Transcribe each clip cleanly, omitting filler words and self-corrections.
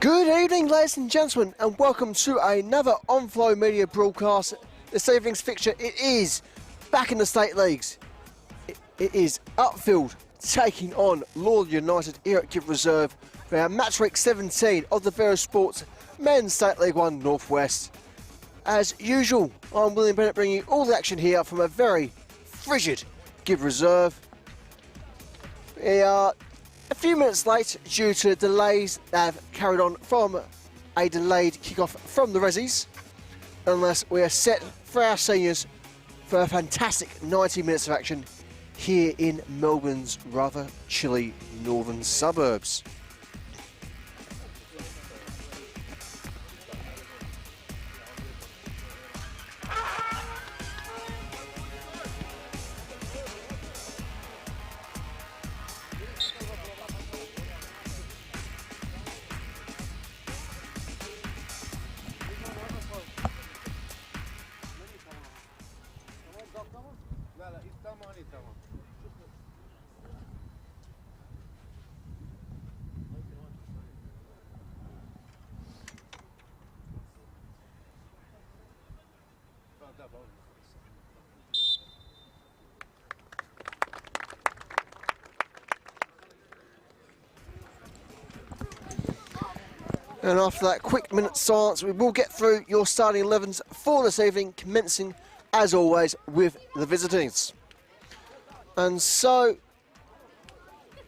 Good evening, ladies and gentlemen, and welcome to another On-Flow Media broadcast. This evening's fixture, it is back in the state leagues. It is Upfield taking on Lalor United here at Give Reserve for our match week 17 of the VETO Sports Men's State League 1 Northwest. As usual, I'm William Bennett bringing you all the action here from a very frigid Give Reserve. We are a few minutes late due to delays that have carried on from a delayed kickoff from the Rezzies, unless we are set for our seniors for a fantastic 90 minutes of action here in Melbourne's rather chilly northern suburbs. And after that quick minute silence, we will get through your starting 11s for this evening, commencing, as always, with the visitors. And so,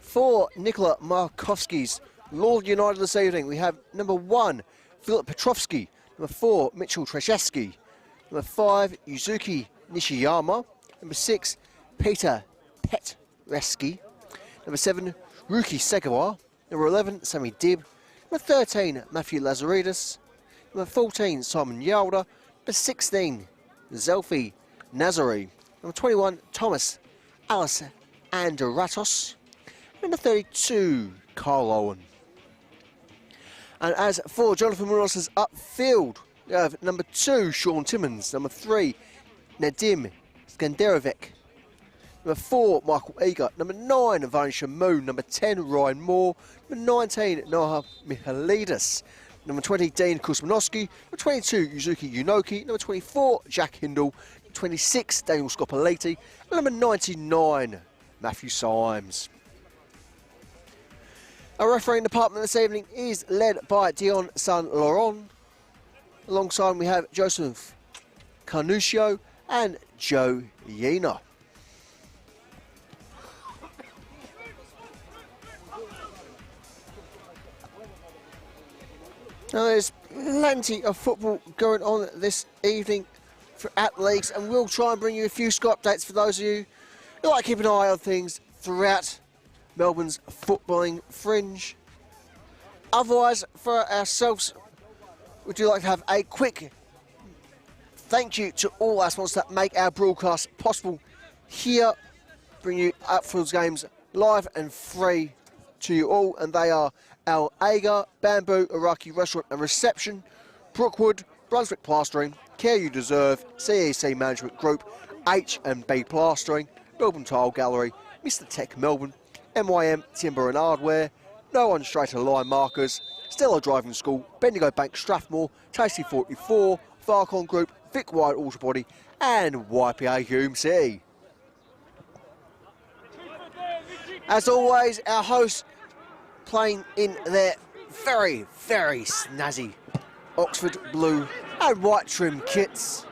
for Nikola Markovsky's Lalor United this evening, we have number 1, Filip Petrovsky, number 4, Mitchell Treszewski, number 5, Yuzuki Nishiyama, number 6, Peter Petreski, number 7, Ruki Segawa, number 11, Sami Dib, number 13, Matthew Lazaridis, number 14, Simon Yalda, number 16, Zelfi Nazari, number 21, Thomas Alice Anderatos, number 32, Carl Owen. And as for Jonathan Moros's Upfield, we have number 2, Sean Timmins, number 3, Nadim Skanderovic, number 4, Michael Eager, number 9, Vanisha Moon, number 10, Ryan Moore, number 19, Noah Michalidis, number 20, Dean Kusmanowski, number 22, Yuzuki Yunoki, number 24, Jack Hindle, number 26, Daniel Scopoleti, and number 99, Matthew Symes. Our refereeing department this evening is led by Dion San Laurent. Alongside we have Joseph Carnuccio and Joe Yena. Now there's plenty of football going on this evening for at leagues, and we'll try and bring you a few score updates for those of you who like to keep an eye on things throughout Melbourne's footballing fringe. Otherwise, for ourselves, we do like to have a quick thank you to all our sponsors that make our broadcast possible here, bring you Upfield's games live and free to you all, and they are Al Agar, Bamboo, Iraqi Restaurant and Reception, Brookwood, Brunswick Plastering, Care You Deserve, CEC Management Group, H&B Plastering, Melbourne Tile Gallery, Mr Tech Melbourne, MYM Timber and Hardware, No One Straighter Line Markers, Stella Driving School, Bendigo Bank Strathmore, Tasty 44, Farcon Group, Vic Wide Auto Body and YPA Hume City. As always, our hosts playing in their very, very snazzy Oxford blue and white trim kits.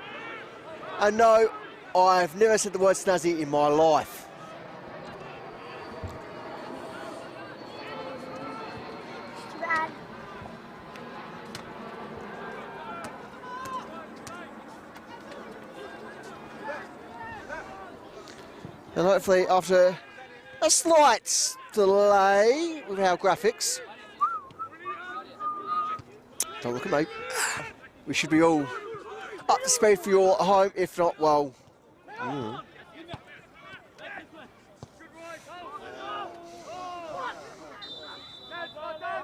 And no, I've never said the word snazzy in my life. And hopefully after a slight delay with our graphics, don't look at me, we should be all up to speed for you all at home. If not, well,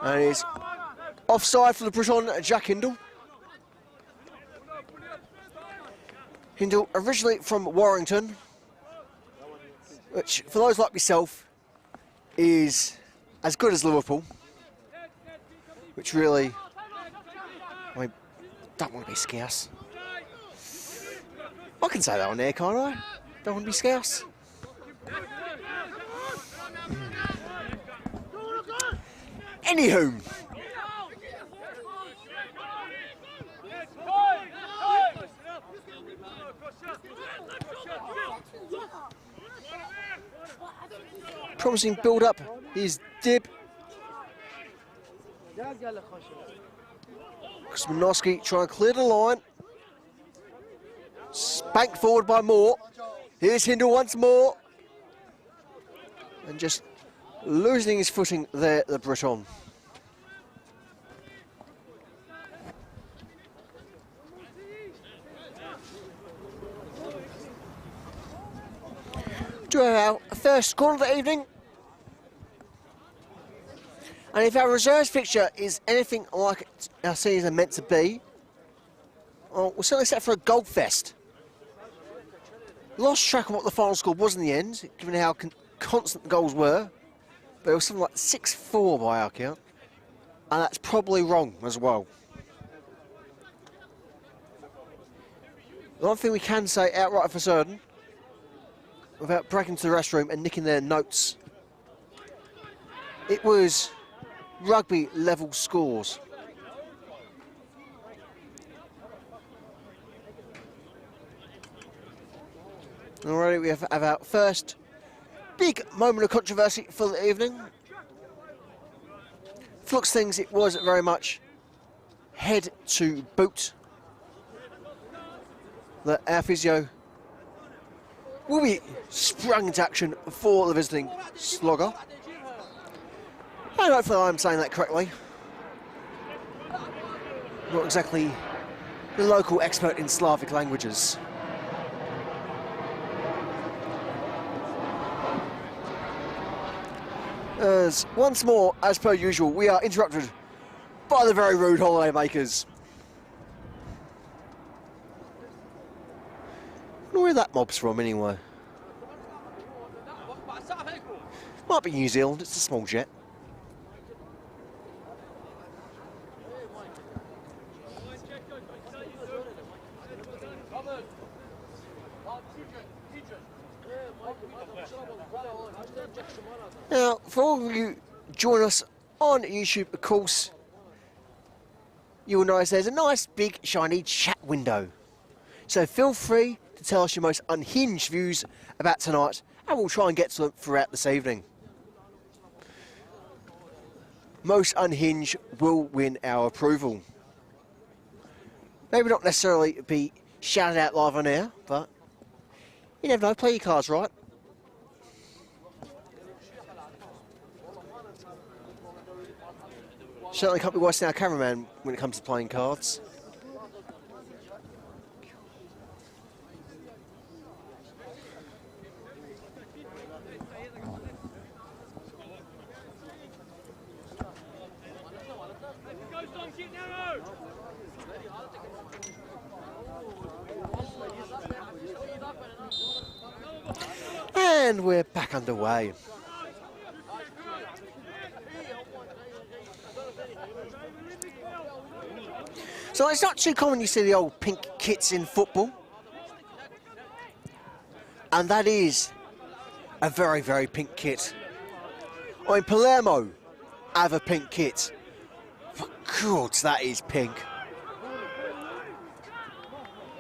and he's offside for the push on Jack Hindle. Hindle originally from Warrington, which for those like myself is as good as Liverpool. which really, I mean, don't want to be scarce. I can say that on air, can't I? Don't want to be scarce. Anywho. Promising build-up is Dib. Smanowski trying to clear the line. Spanked forward by Moore. Here's Hindle once more. And just losing his footing there, the Breton. To our first score of the evening. And if our reserves fixture is anything like our season meant to be, well, we're certainly set for a goal fest. Lost track of what the final score was in the end, given how constant the goals were. But it was something like 6-4 by our count. And that's probably wrong as well. The one thing we can say outright for certain, without breaking to the restroom and nicking their notes, it was rugby level scores. Already we have our first big moment of controversy for the evening. Flux things, it was very much head to boot. That our physio will be sprung into action for the visiting slogger. And hopefully I'm saying that correctly. Not exactly the local expert in Slavic languages. As once more, as per usual, we are interrupted by the very rude holiday makers. I wonder where that mob's from anyway. Might be New Zealand, it's a small jet. Now, for all of you join us on YouTube, of course, you will notice there's a nice big shiny chat window. So feel free to tell us your most unhinged views about tonight, and we'll try and get to them throughout this evening. Most unhinged will win our approval. Maybe not necessarily be shouted out live on air, but you never know, play your cards right. Certainly can't be worse than our cameraman when it comes to playing cards. And we're back underway. So it's not too common you see the old pink kits in football. And that is a very, very pink kit. I mean, Palermo have a pink kit. But God, that is pink.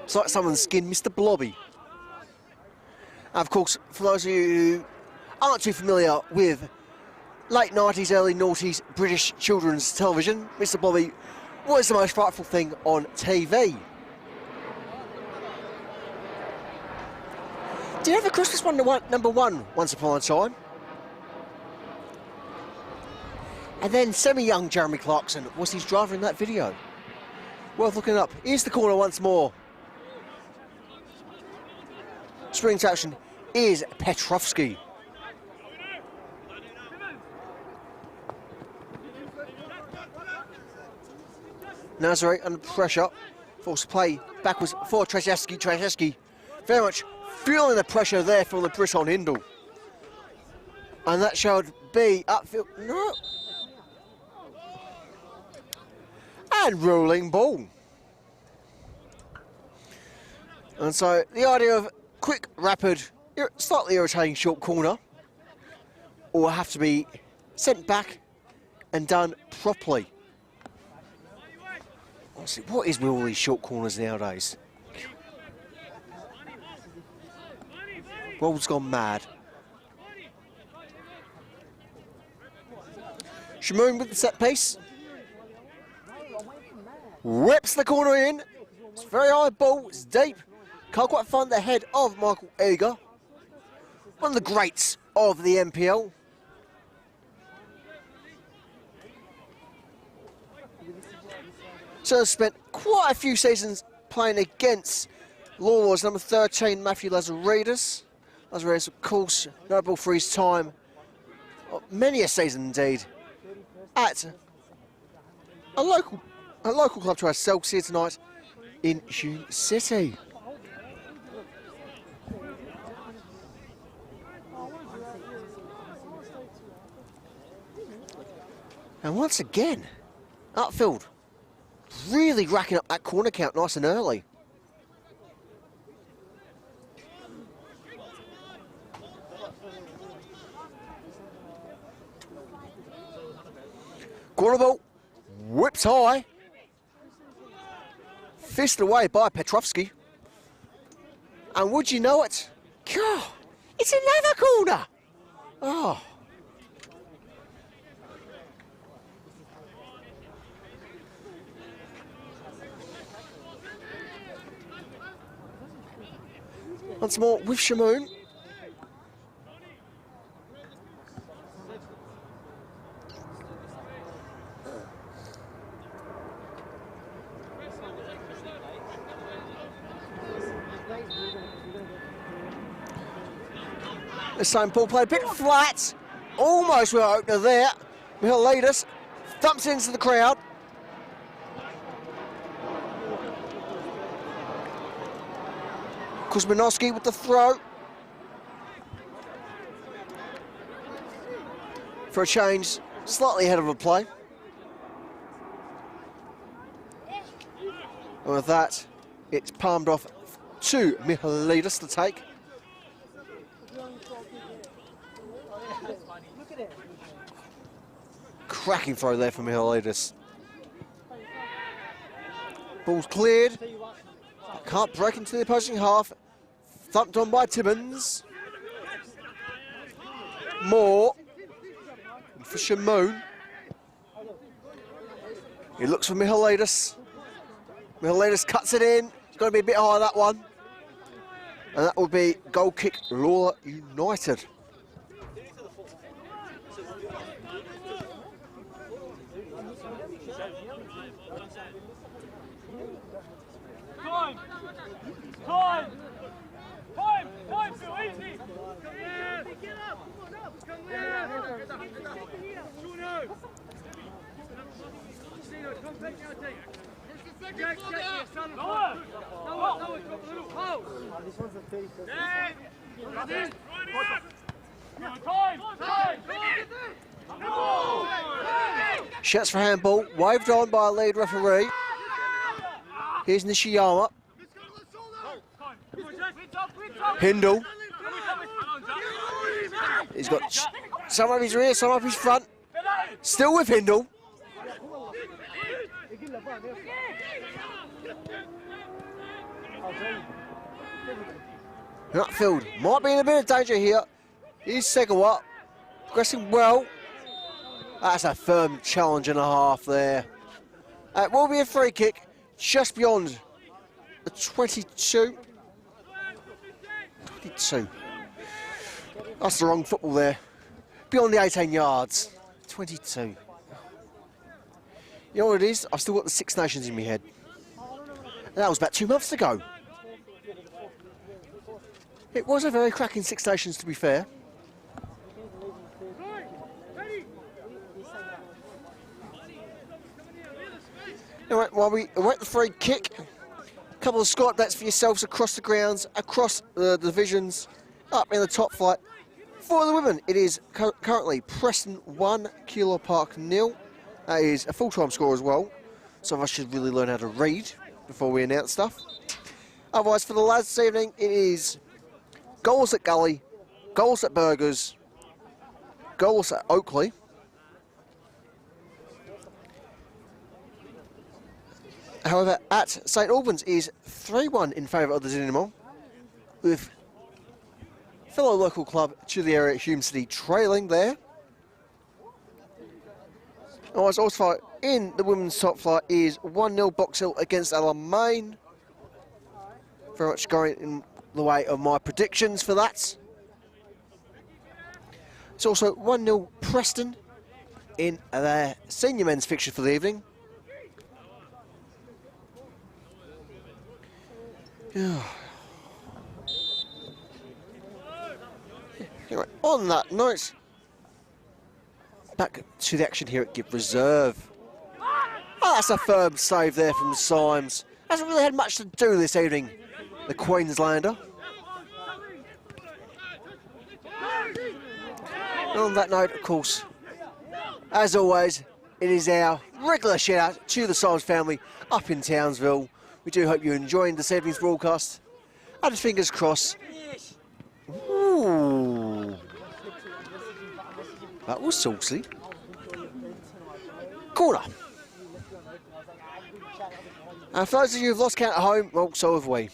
It's like someone's skinned Mr. Blobby. And of course, for those of you who aren't too familiar with late 90s, early noughties British children's television, Mr. Blobby was the most frightful thing on TV. Did you have a Christmas one number one once upon a time? And then semi-young Jeremy Clarkson was his driver in that video. Worth looking up. Here's the corner once more. Spring to action is Petrovsky. Nazare under pressure, forced to play backwards for Trzaskowski. Trzaskowski very much feeling the pressure there from the Briton Hindle. And that should be Upfield. No. And rolling ball. And so the idea of quick, rapid, slightly irritating short corner will have to be sent back and done properly. Honestly, what is with all these short corners nowadays? World's gone mad. Shamoon with the set piece. Whips the corner in. It's very high ball, it's deep. Can't quite find the head of Michael Eager. One of the greats of the NPL. So spent quite a few seasons playing against Lalor's number 13, Matthew Lazaridis. Lazaridis, of course, notable for his time, many a season indeed, at a local club to ourselves here tonight in Hume City. And once again, Upfield really racking up that corner count nice and early. Corner ball, whips high. Fisted away by Petrovsky. And would you know it? God, it's another corner. Oh. Once more with Shamoon. The same ball play, a bit flat, almost with an opener there. Michailidis thumps into the crowd. Kuzmanowski with the throw. For a change, slightly ahead of a play. And with that, it's palmed off to Michailidis to take. Cracking throw there for Michailidis. Ball's cleared. Can't break into the opposing half. Thumped on by Timmins. Moore. And for Shamoon. He looks for Michailidis. Michailidis cuts it in. It's going to be a bit high, that one. And that will be goal kick, Lalor United. Time! So easy! Come here! Get up! Come on up! Come here! Come take your take. Jack, your son. No, this one's a 30. Shots for handball, waved on by a lead referee. Here's Nishiyama. Hindle. He's got some up his rear, some up his front. Still with Hindle. Upfield might be in a bit of danger here. Here's Segawa, progressing well. That's a firm challenge and a half there. It will be a free kick just beyond the 22. 22. That's the wrong football there. Beyond the 18 yards. 22. You know what it is? I've still got the Six Nations in my head. And that was about 2 months ago. It was a very cracking Six Nations, to be fair. Anyway, while we await the free kick, a couple of score updates for yourselves across the grounds, across the divisions, up in the top flight. For the women, it is currently Preston 1, Keilor Park 0. That is a full-time score as well. Some of us should really learn how to read before we announce stuff. Otherwise, for the lads this evening, it is goals at Gully, goals at Burgers, goals at Oakley. However, at St Albans is 3-1 in favour of the Dinamo, with fellow local club to the area, Hume City, trailing there. Also in the women's top flight is 1-0 Box Hill against Alamein. Very much going in the way of my predictions for that. It's also 1-0 Preston in their senior men's fixture for the evening. Anyway, on that note, back to the action here at Gibb Reserve. Oh, that's a firm save there from Symes. Hasn't really had much to do this evening, the Queenslander. And on that note, of course, as always, it is our regular shout out to the Symes family up in Townsville. We do hope you're enjoying this evening's broadcast. And fingers crossed. Ooh. That was saucy. Corner. And for those of you who've lost count at home, well, so have we.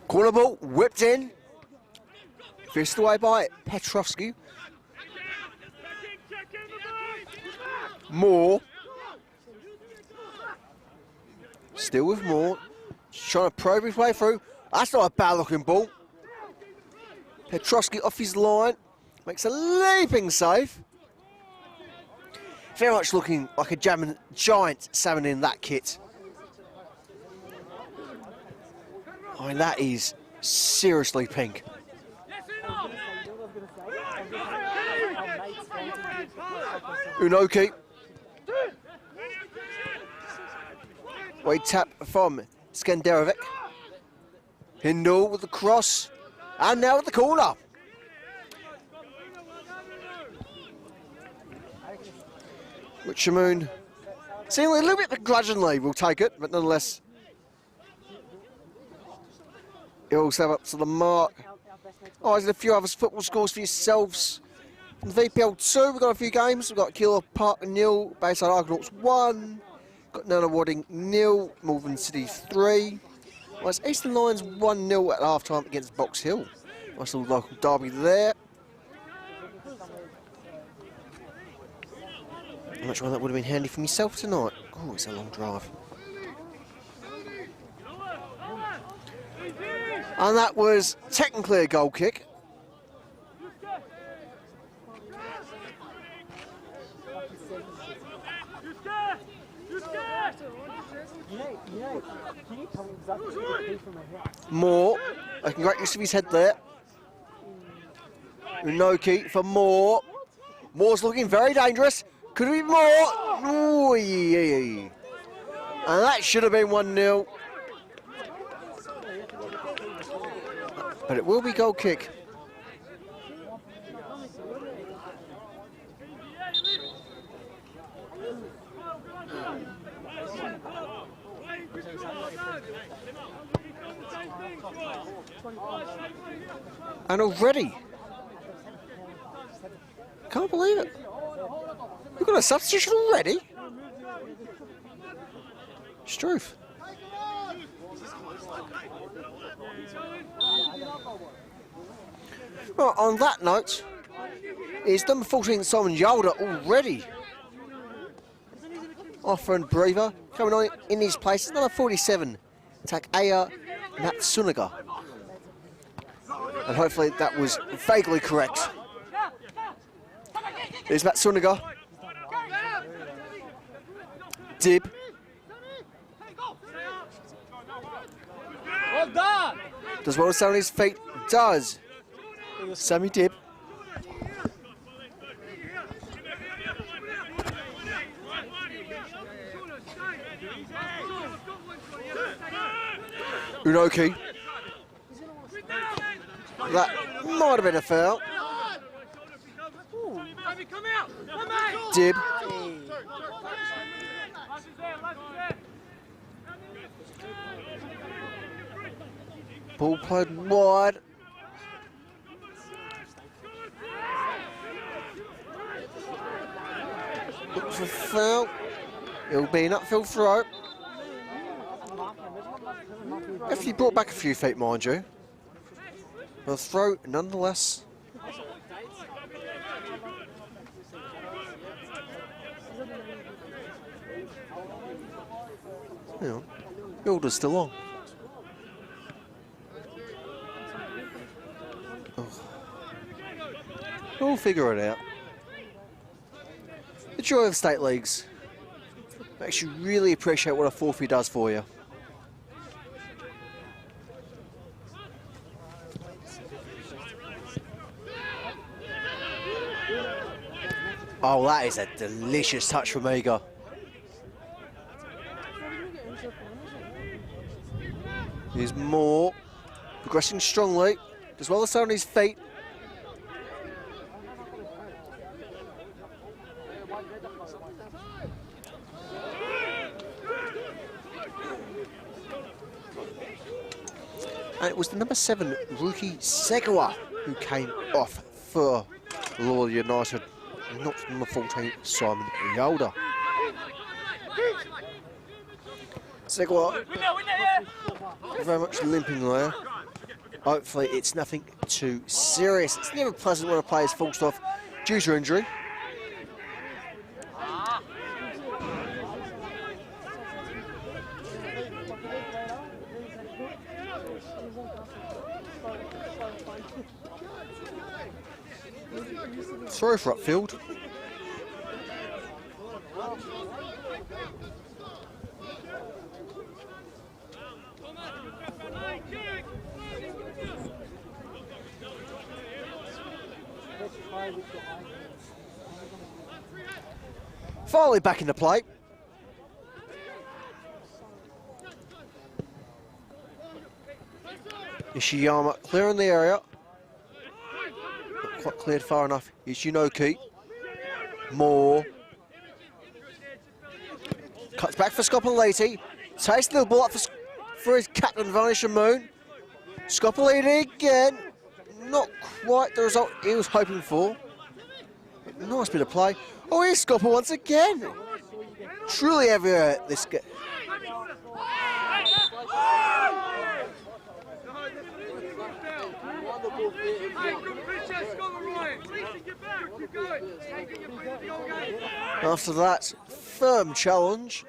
Corner ball whipped in. Fisted away by Petrovsky. Moore. Still with Moore. Trying to probe his way through. That's not a bad looking ball. Petrovsky off his line. Makes a leaping save. Very much looking like a giant salmon in that kit. I mean, that is seriously pink. Unoki. Wait, tap from Skenderovic. Hindle with the cross. And now with the corner. Richard seemingly a little bit begrudgingly will take it, but nonetheless, he'll step up to the mark. Oh, there's a few other football scores for yourselves. In the VPL 2, we've got a few games. We've got Keeler Park 0, Bayside Argonauts 1. Got Nana Wadding 0, Malvern City 3. Whereas Eastern Lions 1-0 at half-time against Box Hill. Nice little local derby there. I'm not sure that would have been handy for myself tonight. Oh, it's a long drive. And that was technically a goal kick. Moore, making great use of his head there. Unoki for Moore. Moore's looking very dangerous. Could it be more? Ooh, yeah. And that should have been 1-0. But it will be goal kick. And already, can't believe it. We've got a substitution already. Struth. Right, on that note, is number 14 Simon Yalder already off and breather. Coming on in his place is number 47, Takaya Matsunaga. And hopefully that was vaguely correct. There's Matsunaga. Dib. Well done. Does well to stand on his feet. Does. Sammy Dib. Unoki. That might have been a foul. Dib. Ball played wide. Look for foul. It'll be an upfield throw. If he brought back a few feet, mind you. A throw nonetheless. Hang on. The order's still on. Oh. We'll figure it out. The joy of state leagues makes you really appreciate what a forfeit does for you. Oh, that is a delicious touch from Eager. Here's Moore, progressing strongly, as well as on his feet. And it was the number 7 rookie Segawa who came off for Lalor United, not number 14 Simon Yolda. Segawa very much limping there. Hopefully it's nothing too serious. It's never pleasant when a player's forced off due to injury. Throw for Upfield. Finally back in the play. Ishiyama clearing the area. Not quite cleared far enough. Is Unoki. Moore. Cuts back for Scoppoliti. Takes the ball up for his captain, Vanisha Moon. Scoppoliti again. Not quite the result he was hoping for. Nice bit of play. Oh, here's Scopper once again. Truly everywhere this game. After that firm challenge,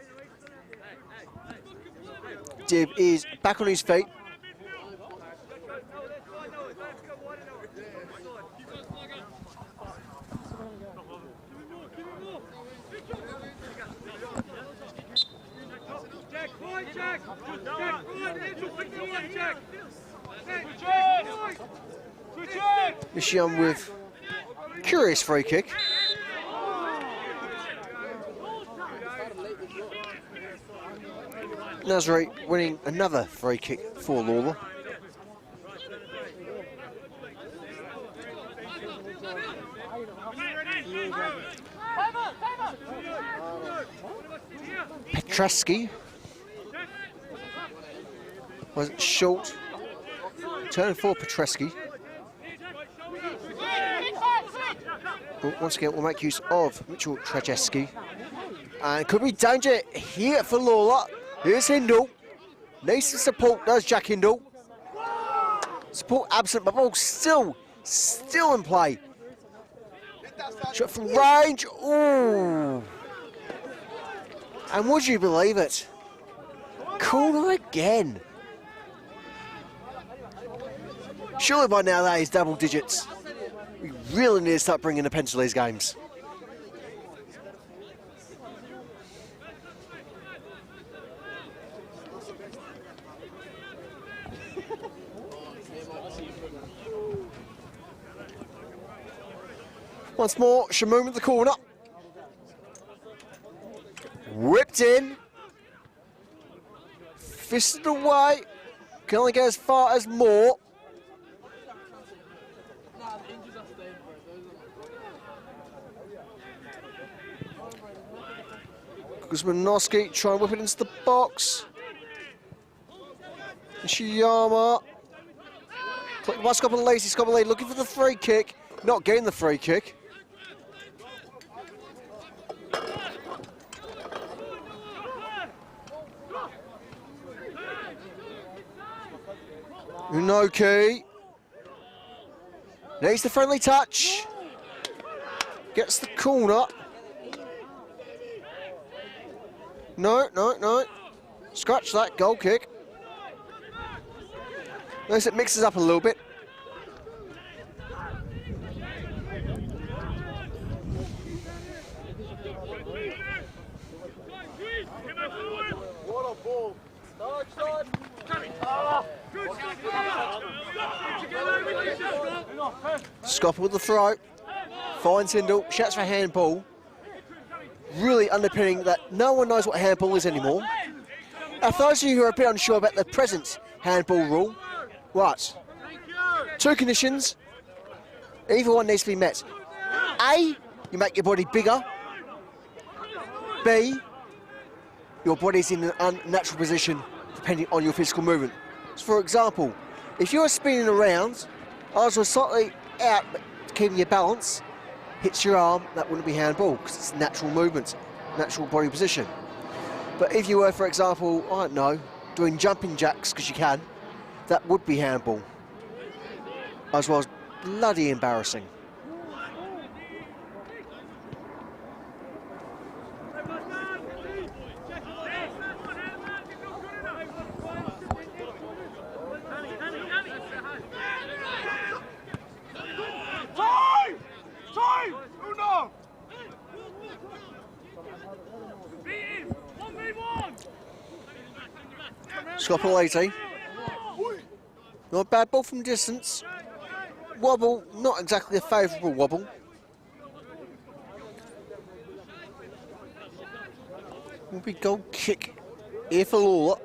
Dib is back on his feet. Ishiyama with curious free kick. Nazari winning another free kick for Lalor. Petreski was short. Turn for Petreski. Once again, we'll make use of Mitchell Trajeski. And could be danger here for Lalor. Here's Hindle. Needs some support, does Jack Hindle. Support absent, but ball still in play. Shot from range. Ooh. And would you believe it? Corner again. Surely by now that is double digits. We really need to start bringing a pen to these games. Once more, Shamoon with the corner. Whipped in. Fisted away. Can only get as far as more. Guzmanowski trying to whip it into the box. Nishiyama. Scopolese looking for the free kick. Not getting the free kick. Unoki needs the friendly touch. Gets the corner. No. Scratch that, goal kick. Notice it mixes up a little bit. What a ball. Scopper with the throw. Finds Hindle, shouts for handball. Really underpinning that no one knows what handball is anymore. Now, for those of you who are a bit unsure about the present handball rule, right, two conditions, either one needs to be met. A, you make your body bigger. B, your body's in an unnatural position depending on your physical movement. So for example, if you're spinning around, arms are slightly out but keeping your balance, hits your arm, that wouldn't be handball because it's natural movement, natural body position. But if you were, for example, I don't know, doing jumping jacks because you can, that would be handball. As well as bloody embarrassing. Scopolese. Not a bad ball from distance. Wobble, not exactly a favourable wobble. Will be goal kick here for Lalor,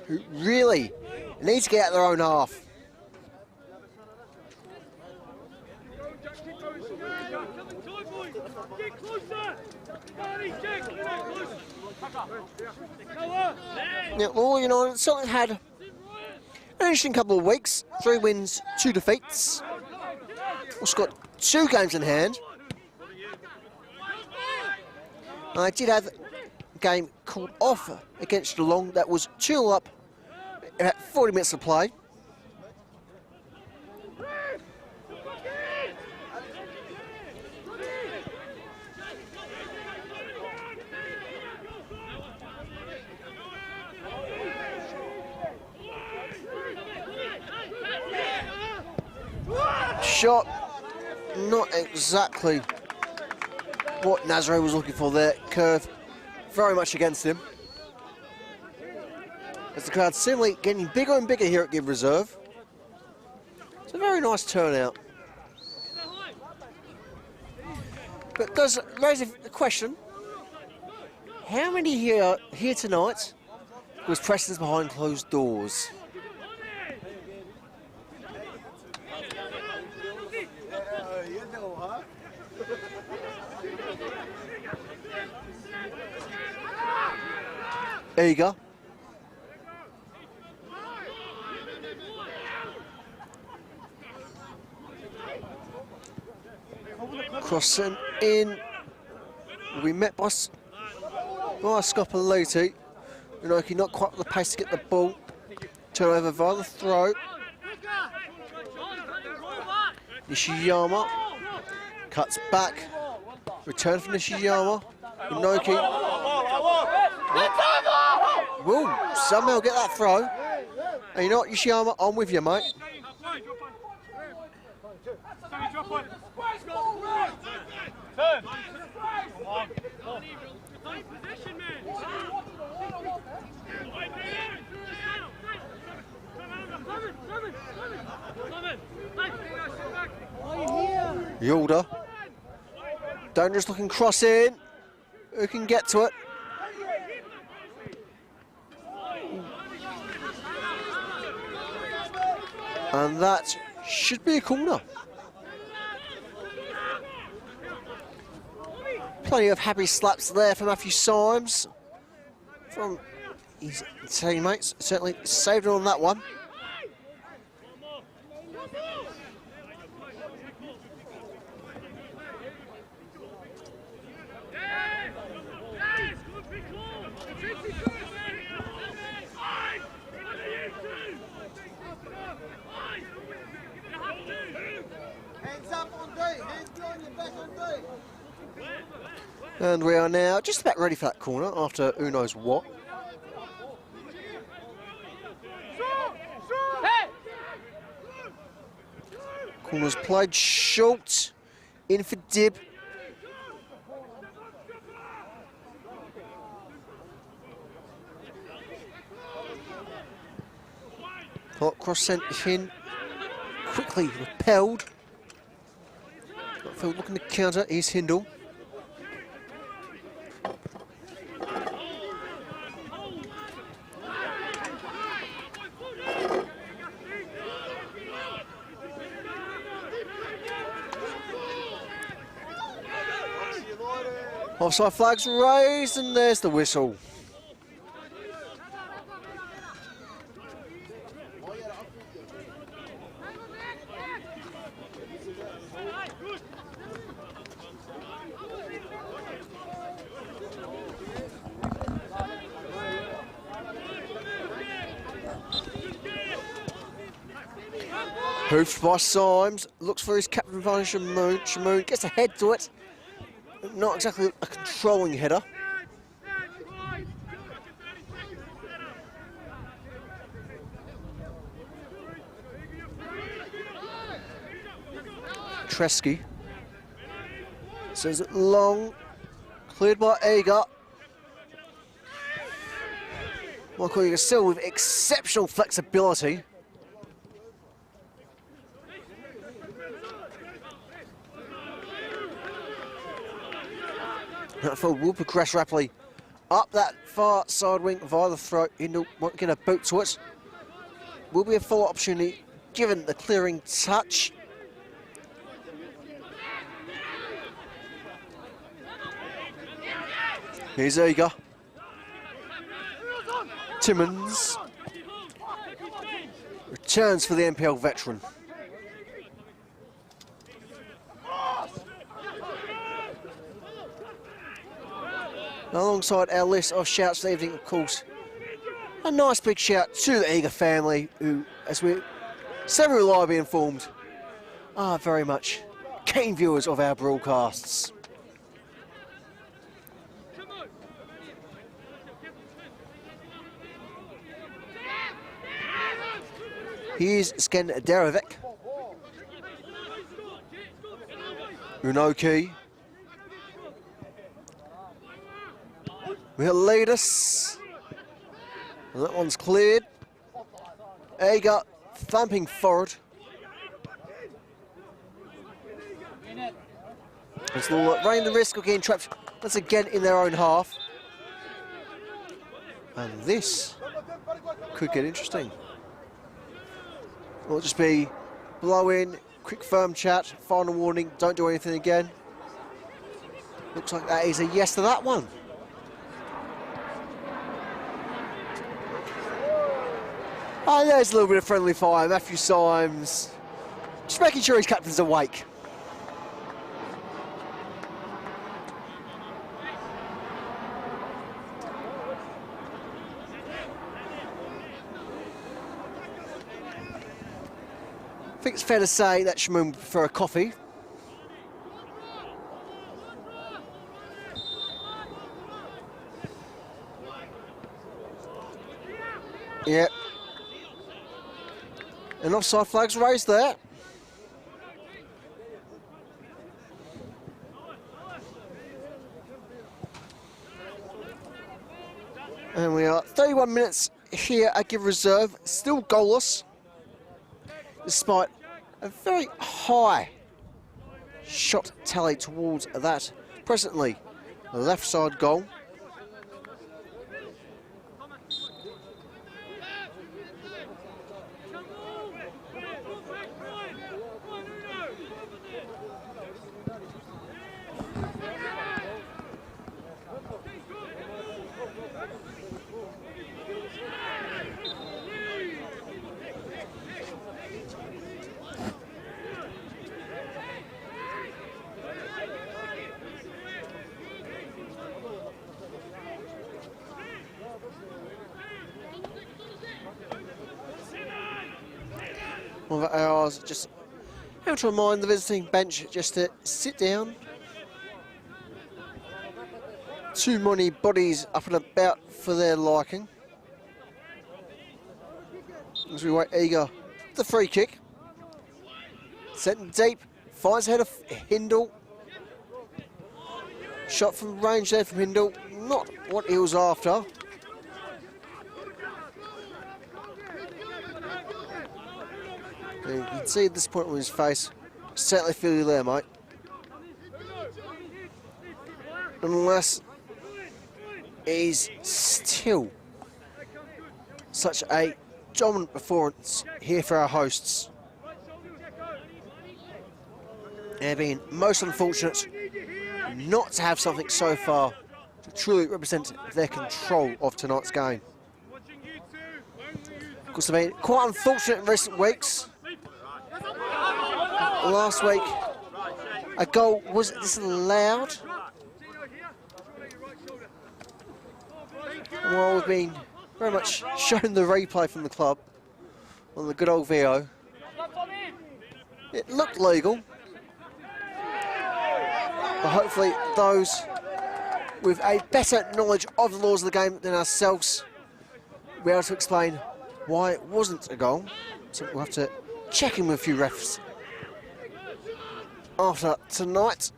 who really needs to get out their own half. Now, Lalor United certainly had an interesting couple of weeks. 3 wins, 2 defeats. Also got 2 games in hand. I did have a game called off against Geelong that was 2-0 up at 40 minutes of play. Shot, not exactly what Nazare was looking for there. Curve very much against him. As the crowd seemingly getting bigger and bigger here at Give Reserve. It's a very nice turnout. But it does raise a question. How many here tonight was Preston's behind closed doors? Eager. Crossing in. We met by Scopolese. Unoki not quite with the pace to get the ball. Turn over via the throw. Nishiyama cuts back. Return from Nishiyama. Unoki will somehow get that throw. And you know what, Nishiyama, I'm with you, mate. Yulda. Dangerous looking cross in. Who can get to it? And that should be a corner. Plenty of happy slaps there for Matthew Symes from his teammates. Certainly saved it on that one. And we are now just about ready for that corner after who knows what. Corner's played short, in for Dib. Hot cross sent in, quickly repelled. Upfield looking to counter, is Hindle. Offside flags raised, and there's the whistle. Hoofed by Symes, looks for his captain advantage, Shamoon. Shamoon gets ahead to it. Not exactly a controlling header. Tresky says it long, cleared by Eager. Michael Eager still with exceptional flexibility. Upfield will progress rapidly up that far side wing via the throat. Hindle won't get a boot to it. Will be a full opportunity given the clearing touch. Here's Eager. Timmins returns for the NPL veteran. Alongside our list of shouts for the evening, of course, a nice big shout to the Eager family, who, as we're semi-reliably informed, are very much keen viewers of our broadcasts. Here's Skenderovic. Unoki. Will lead us. And that one's cleared. Eager thumping forward. As they'll running the risk of getting trapped once again in their own half. And this could get interesting. It'll just be blow in, quick firm chat, final warning, don't do anything again. Looks like that is a yes to that one. And there's a little bit of friendly fire. Matthew Symes just making sure his captain's awake. I think it's fair to say that Shamoon would prefer a coffee. Yep. And offside flags raised there. And we are 31 minutes here at Give Reserve, still goalless, despite a very high shot tally towards that presently left side goal. One of ours just having to remind the visiting bench just to sit down. Too many bodies up and about for their liking. As we wait eager, the free kick. Sent deep, finds ahead of Hindle. Shot from range there from Hindle, not what he was after. And you can see at this point on his face, certainly feel you there, mate. Unless he's still such a dominant performance here for our hosts. They're being most unfortunate not to have something so far to truly represent their control of tonight's game. Of course, they've been quite unfortunate in recent weeks. Last week, a goal was disallowed. While we've been very much shown the replay from the club on the good old VETO, it looked legal. But hopefully those with a better knowledge of the laws of the game than ourselves will be able to explain why it wasn't a goal. So we'll have to check in with a few refs after tonight.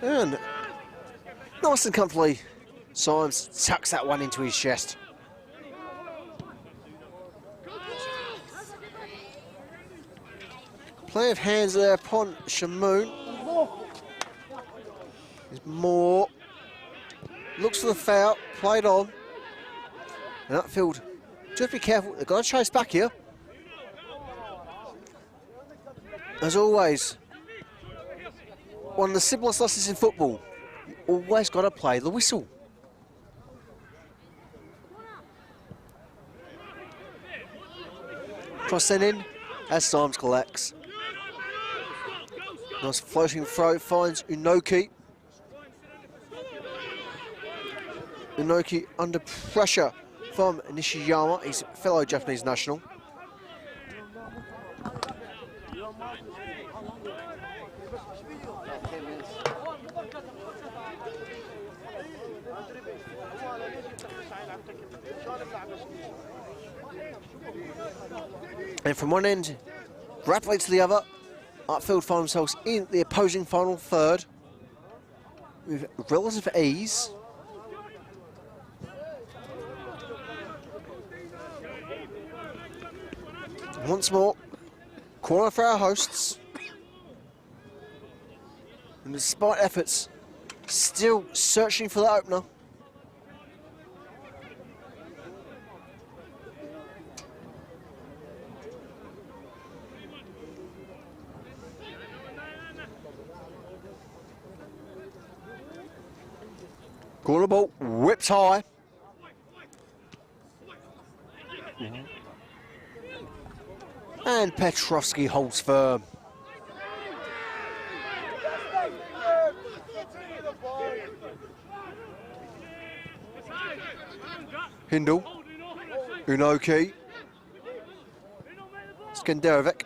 And nice and comfortably, Symes tucks that one into his chest. Play of hands there upon Shamoon. There's more. Looks for the foul, played on. And Upfield, just be careful, they've got to chase back here. As always, one of the simplest lessons in football, you always got to play the whistle. Cross sent in as Symes collects. Nice floating throw, finds Unoki. Unoki under pressure from Nishiyama, his fellow Japanese national. And from one end, rapidly to the other, Upfield find themselves in the opposing final third with relative ease. Once more, corner for our hosts. And despite efforts, still searching for the opener. Corner ball whipped high. And Petrovsky holds firm. Hindle, Unoki, Skenderovic.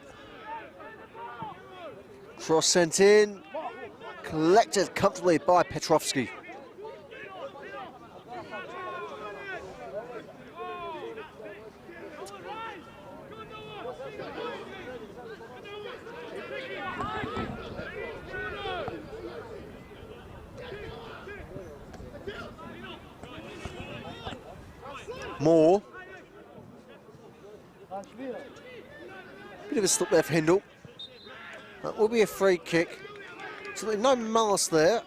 Cross sent in, collected comfortably by Petrovsky. More. Bit of a slip there for Hindle. That will be a free kick. So there's no malice there.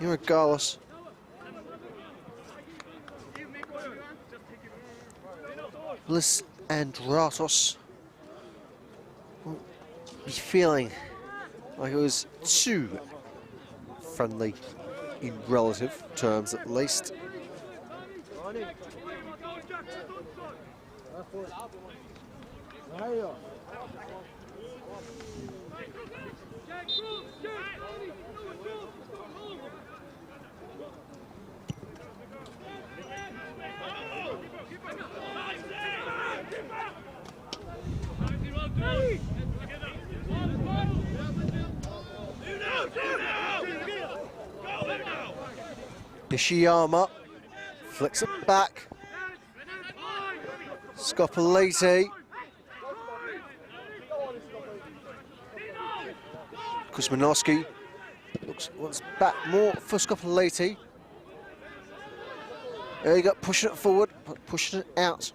Regardless. Bliss and Ratos will be feeling like it was too friendly in relative terms at least. Nishiyama flicks it back. Scopoliti. Kuzmanowski wants back more for Scopoliti. There you go, pushing it forward, pushing it out.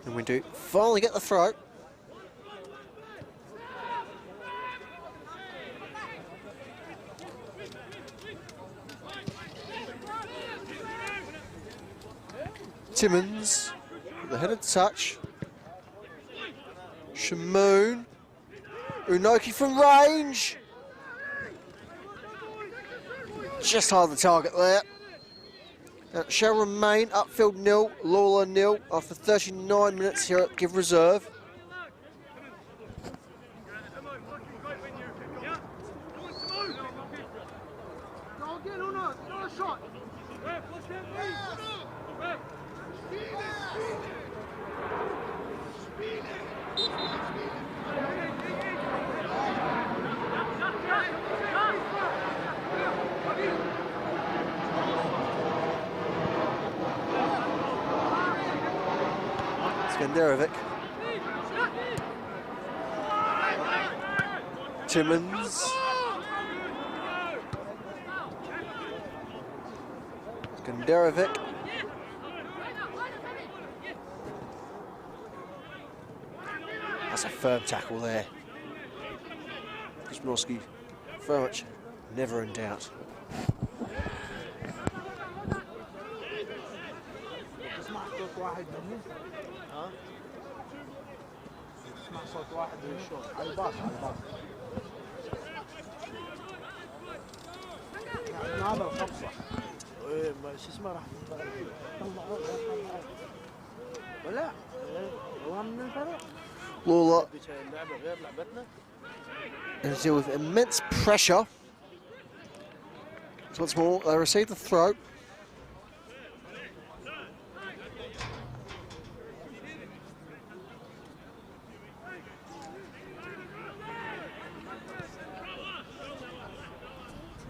And we do finally get the throw. Timmins with the headed touch. Shamoon. Unoki from range. Just hard the target there. That shall remain Upfield 0, Lalor 0 after 39 minutes here at Give Reserve. Skanderovic. Timmins. Skanderovic. That's a firm tackle there. Kuzmanowski very much never in doubt. صوت واحد من الشوط على الباص على الباص هذا الخبصه شو اسمه راح ولا هو من الفرق Lalor اللعبه غير لعبتنا and deal with immense pressure. So once more, they receive the throw.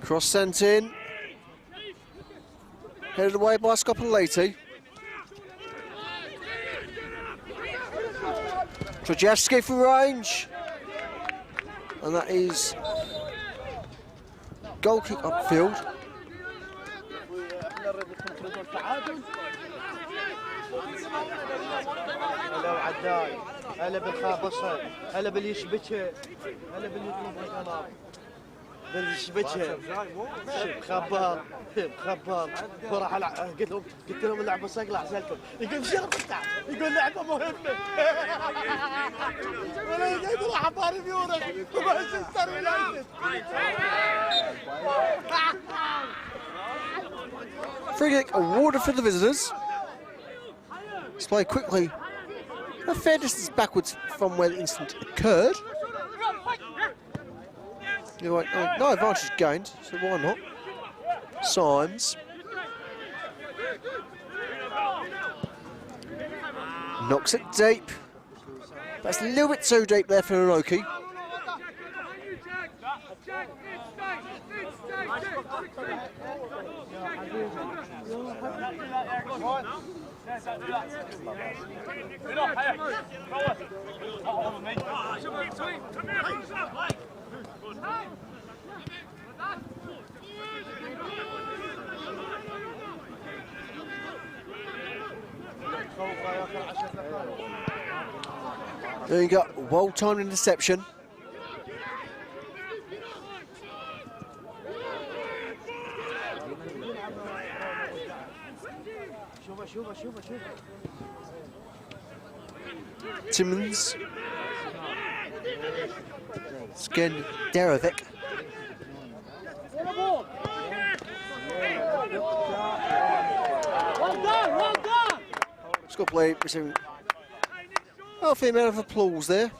Cross sent in. Headed away by Scopoliti. Trajewski for range. And that is goal kick upfield. هلا وعداي هلا بالخابصه هلا باللي يشبكها هلا باللي يطلب باللي يشبكها خبال خبال وراح قلت لهم اللعبه صقلع عسلكم يقول شو قطع يقول لعبه مهمه ولا يقول راح اباري فيورك ومانشستر يونايتد Free kick awarded for the visitors. It's played quickly, a fair distance backwards from where the incident occurred. No advantage gained, so why not? Symes. Knocks it deep. That's a little bit too deep there for Unoki. There you go, well-timed interception. Timmons. Skenderovic. Scott Blade receiving a fair amount of applause there.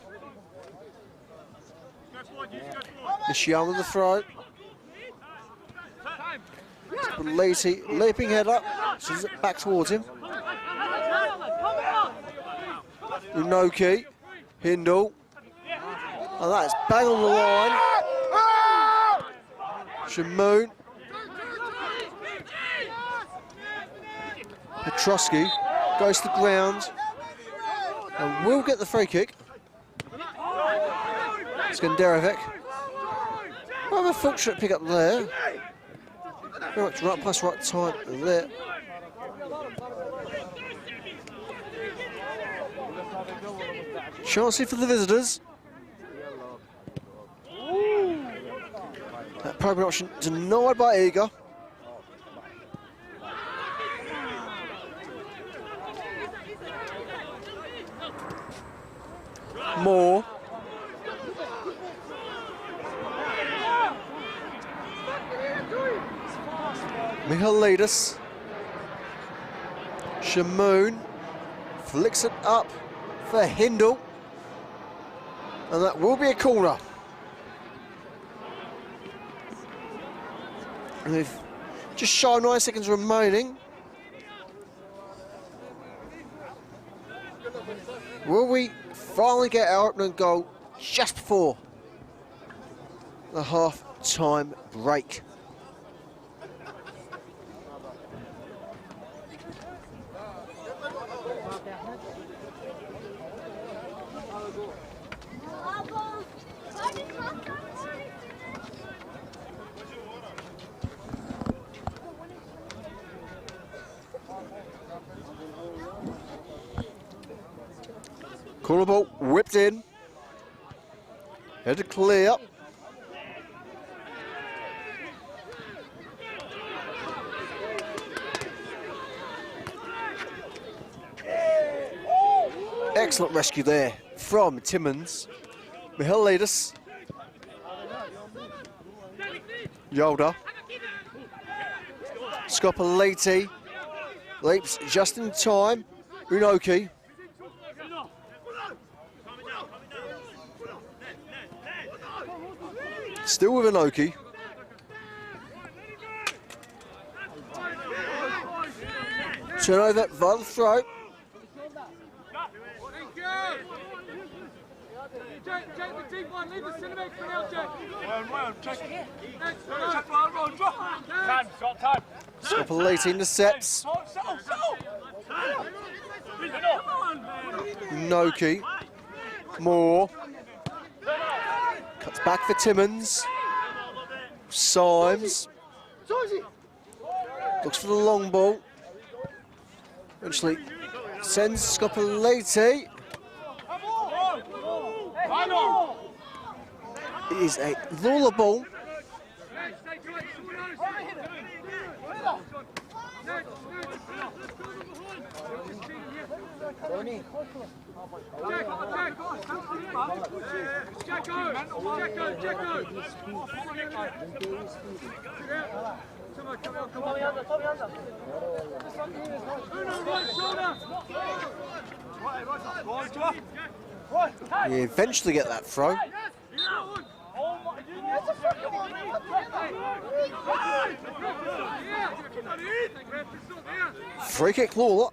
Nishiyan with the throw. Lacey leaping head up, sends it back towards him. Unoki, Hindle, and that's bang on the line. Shamoon. Petrosky goes to the ground and will get the free kick. Skenderovic. Rather fortunate pick up there. Very much right place, right time there. Chance here for the visitors. That probing option denied by Eager. Moore. Michailidis. Shamoon flicks it up for Hindle. And that will be a corner. And we've just shy of 9 seconds remaining. Will we finally get our opening goal just before the half-time break? Corner ball whipped in. Headed clear. Excellent rescue there from Timmons. Michailidis. Yolda. Scoppoliti. Leaps just in time. Unoki. Still with Unoki. Turnover via the throw. Scoppoliti intercepts. Unoki. Moore. Cuts back for Timmons. Symes. Looks for the long ball. Eventually sends Scoppoliti. It is a Lalor ball. You eventually get that throw. Free kick Lalor.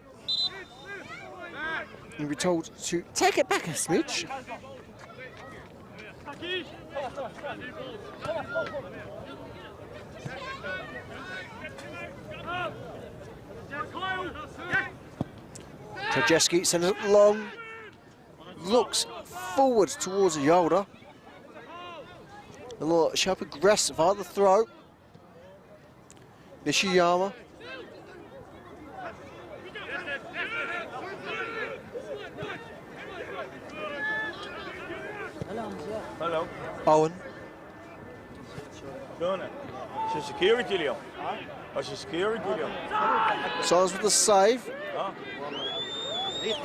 You'll be told to take it back a smidge. Krajewski sends it long, looks forward towards Yolda. Lalor shall progress via the throw. Nishiyama. هلو Owen. شلونك؟ شو سكيورتي اليوم؟ وش سكيورتي اليوم؟ Signs with the save. ها؟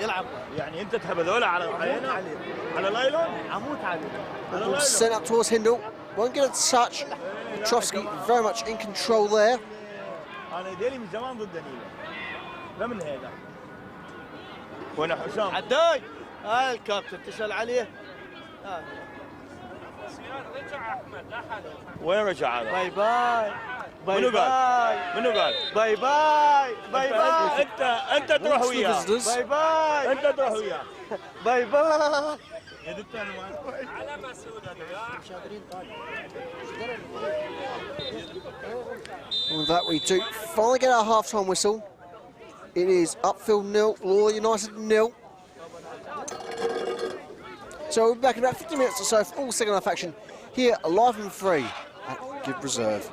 يلعب يعني انت تحب هذول على عينه؟ على لايلون؟ عمود عليه. على Ball لايلون؟ sent up towards Hindle. Won't get a touch. Petrovsky very much in control there. انا يديلي من زمان ضد دنيله. لا من هذا. وين حسام؟ عداي هاي الكابتن تسأل عليه. وين رجع هذا؟ باي باي باي منو باي قال؟ منو قال؟ باي باي باي باي انت تروح Watch the وياه. visitors. باي باي انت تروح وياه. باي باي. يا دكتور With that, we do finally get our half-time whistle. It is Upfield 0, Lalor United 0. So we'll be back in about 50 minutes or so for all second half action here live and free at Gibb Reserve.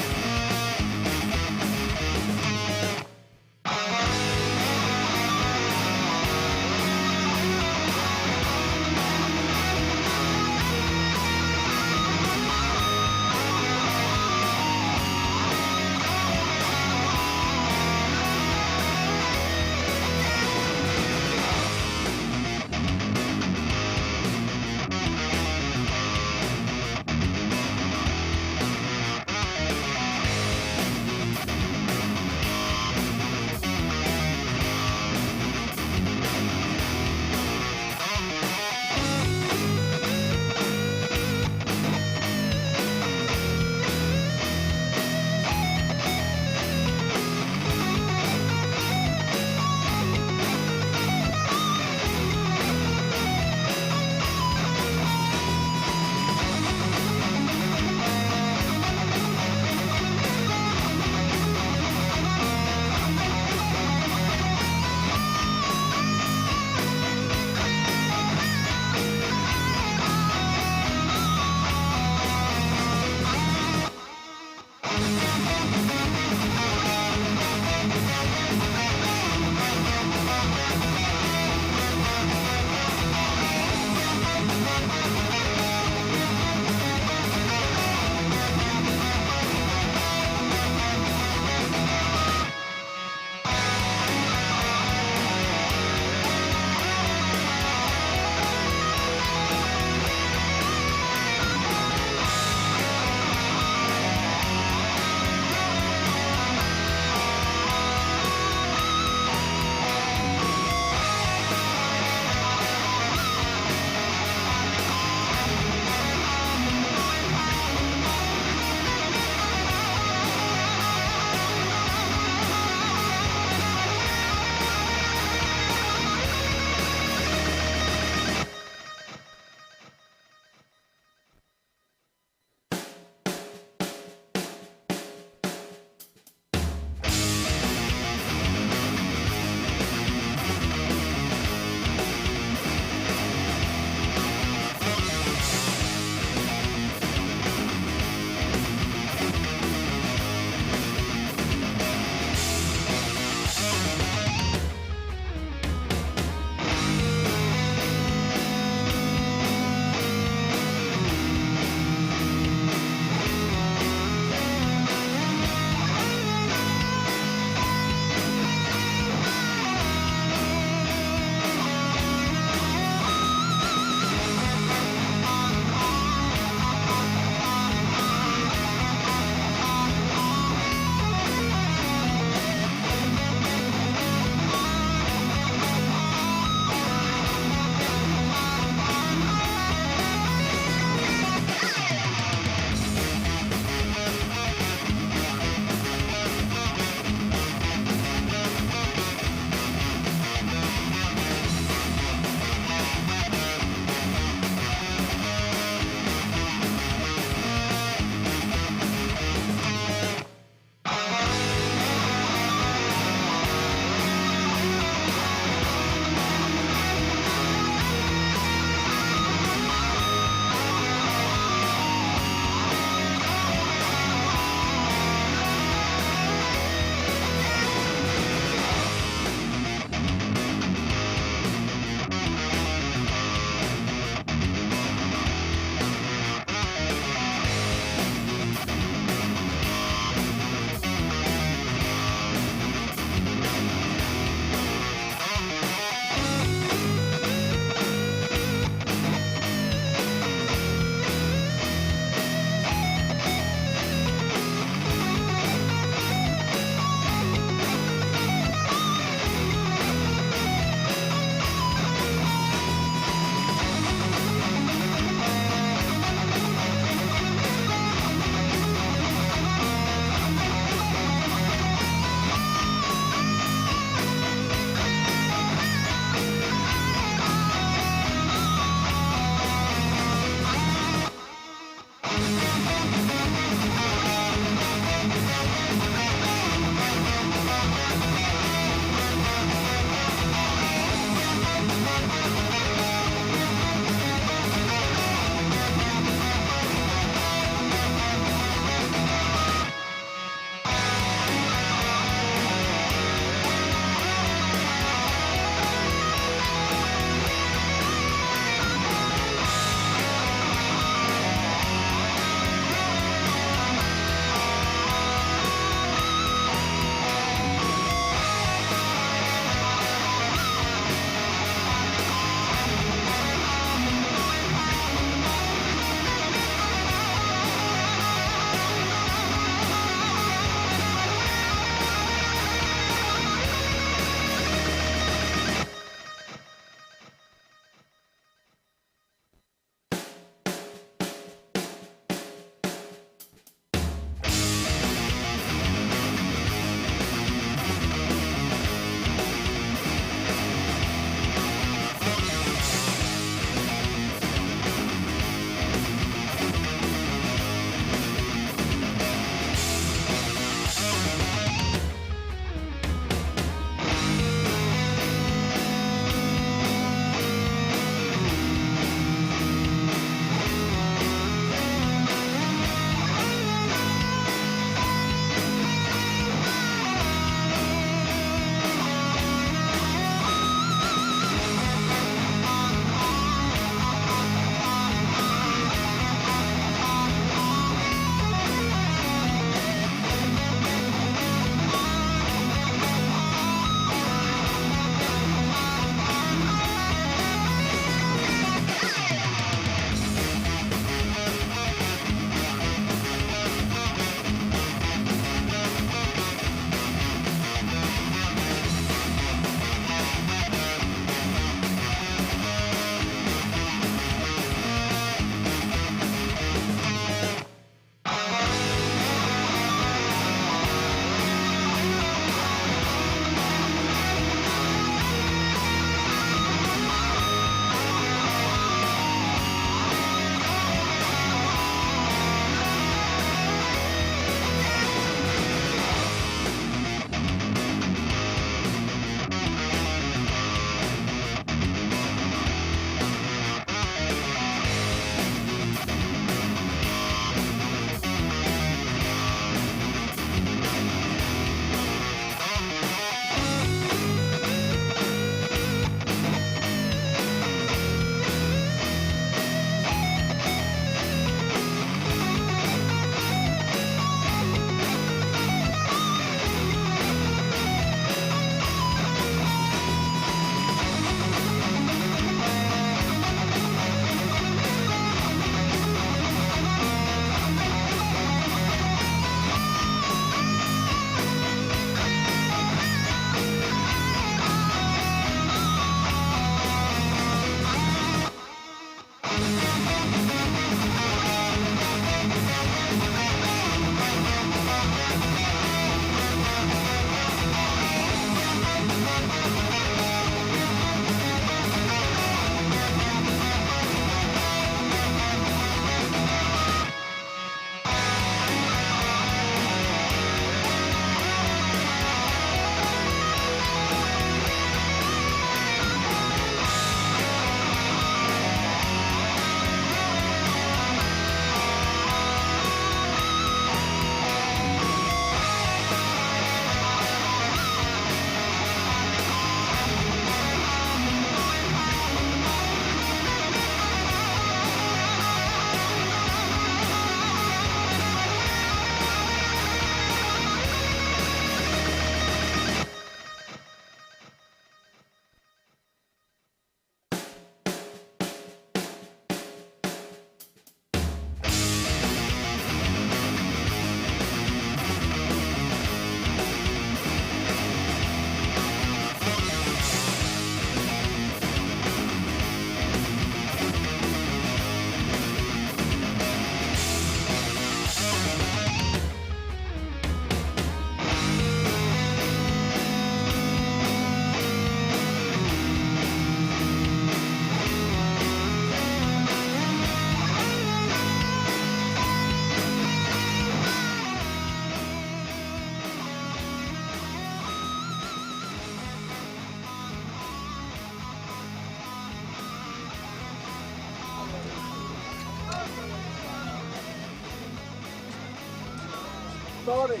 Barney,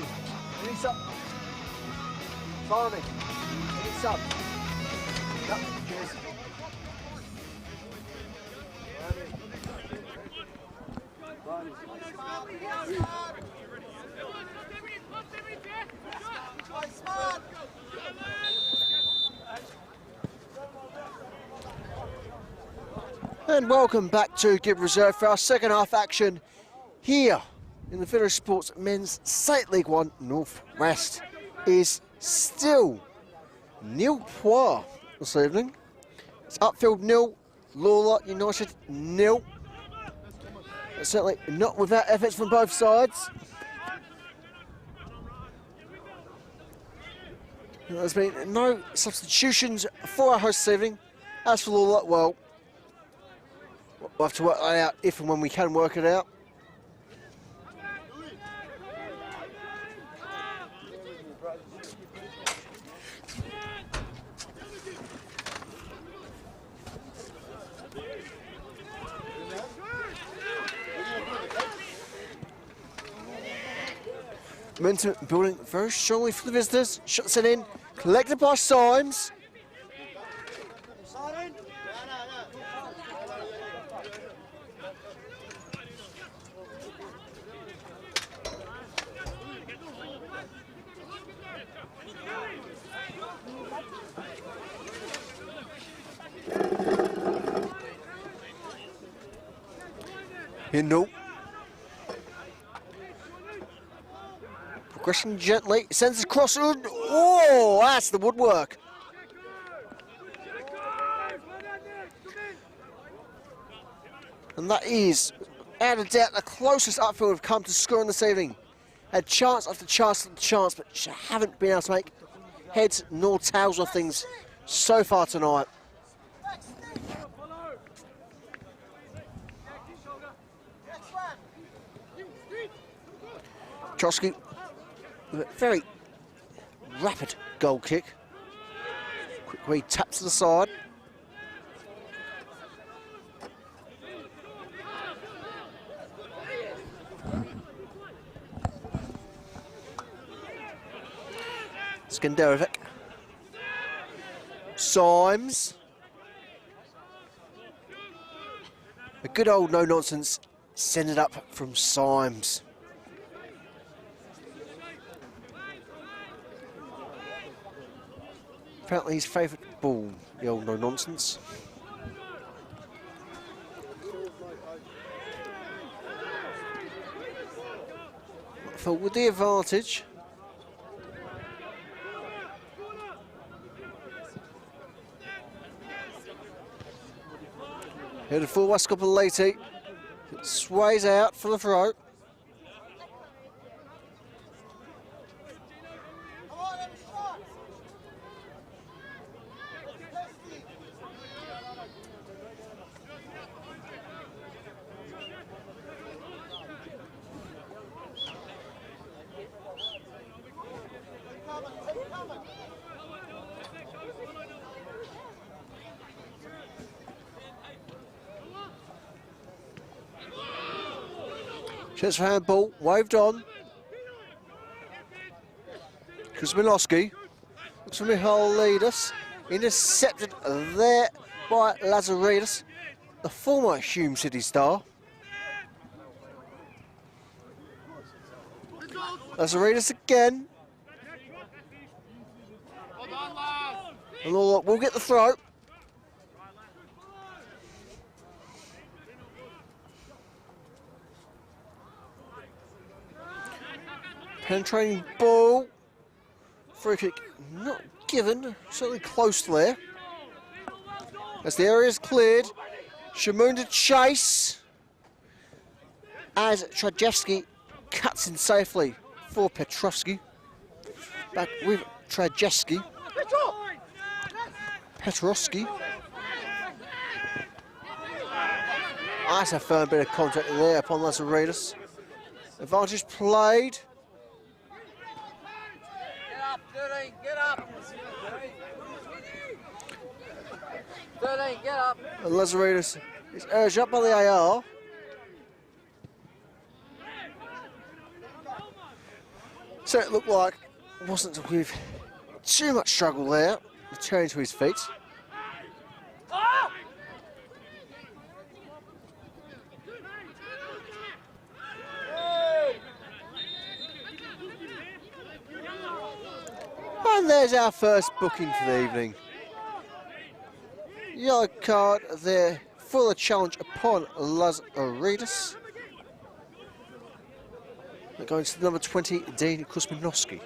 any sub? Barney, any sub? Yep, cheers. And welcome back to Give Reserve for our second half action here in the VETO Sports Men's State League 1 North West. Is still nil pois this evening. It's Upfield 0, Lalor United 0. Certainly not without efforts from both sides. There's been no substitutions for our hosts this evening. As for Lalor, well, we'll have to work that out if and when we can work it out. Momentum building very strongly for the visitors. Shots it in, collected by Symes. Hindle. Progressing gently, sends it across. Oh, that's the woodwork. And that is, out of doubt, the closest Upfield have come to scoring this evening. Had chance after chance after chance, but haven't been able to make heads nor tails of things so far tonight. Trotsky with a very rapid goal kick. Quick wee tap to the side. Skanderovic. Symes. A good old no-nonsense send it up from Symes. Apparently his favourite ball, the old no-nonsense. Phil with the advantage. Headed for Wascopalati. It sways out for the throw. Chance for handball, waved on. Kuzminowski looks for Michailidis. Intercepted there by Lazaridis, the former Hume City star. Lazaridis again. And we'll get the throw. Penetrating ball. Free kick not given, certainly close there. As the area is cleared, Shamunda chase. As Trajewski cuts in safely for Petrovski. Back with Trajewski. Petrovski. That's a firm bit of contact there upon Lazaridis. Advantage played. Get up. 13, get up. And Lazaridis is urged up by the AR. So it looked like it wasn't with too much struggle there, returning to his feet. And there's our first booking for the evening. Yellow card there for the challenge upon Lalor. Going to the number 20, Dean Kuzminowski.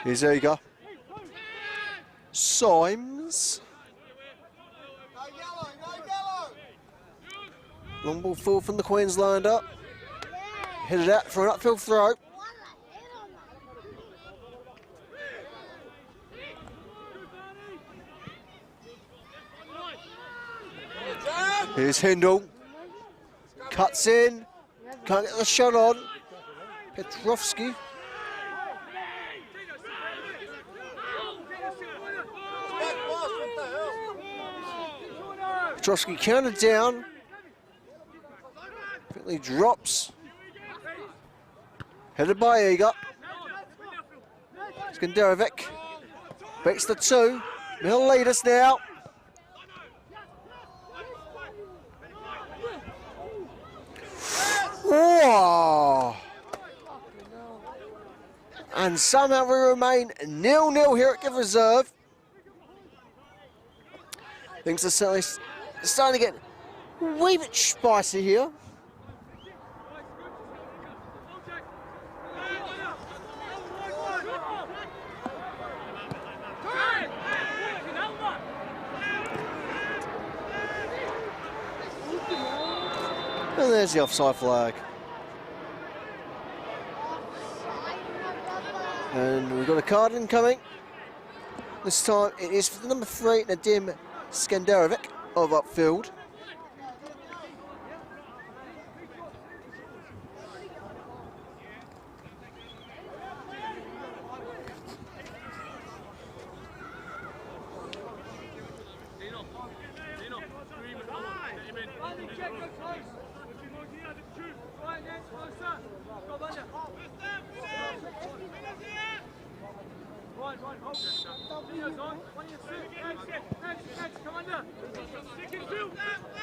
Here's Eager. Symes. Long ball forward from the Queenslander. Headed out for an upfield throw. Here's Hindle. Cuts in. Can't get the shot on. Petrovsky. Petrovsky counted down. Quickly drops. Headed by Eager. Skanderovic. Beats the two. He'll lead us now. Whoa. And somehow we remain 0-0 here at Give Reserve. Things are certainly starting to get a wee bit spicy here. And there's the offside flag. And we've got a card incoming. This time it is for the number 3, Nadim Skanderovic of Upfield.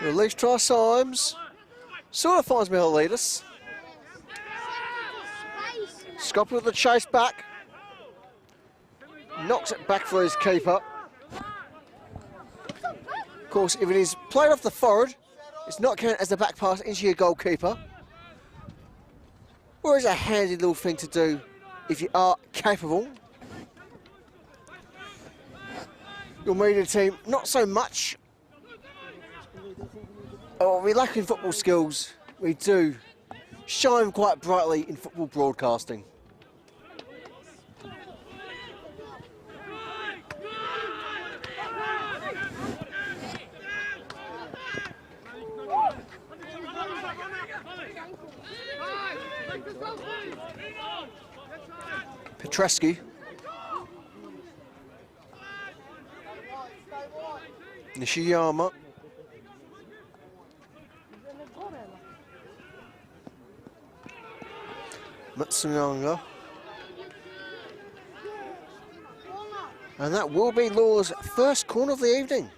Release try Symes. Sort of finds Michailidis. Scopper with the chase back. Knocks it back for his keeper. Of course, if it is played off the forward, it's not counted as the back pass into your goalkeeper. Or is a handy little thing to do if you are capable. Your media team, not so much. Oh, we lack in football skills. We do shine quite brightly in football broadcasting. Petrescu. Nishiyama. Matsunaga. And that will be Lalor's first corner of the evening.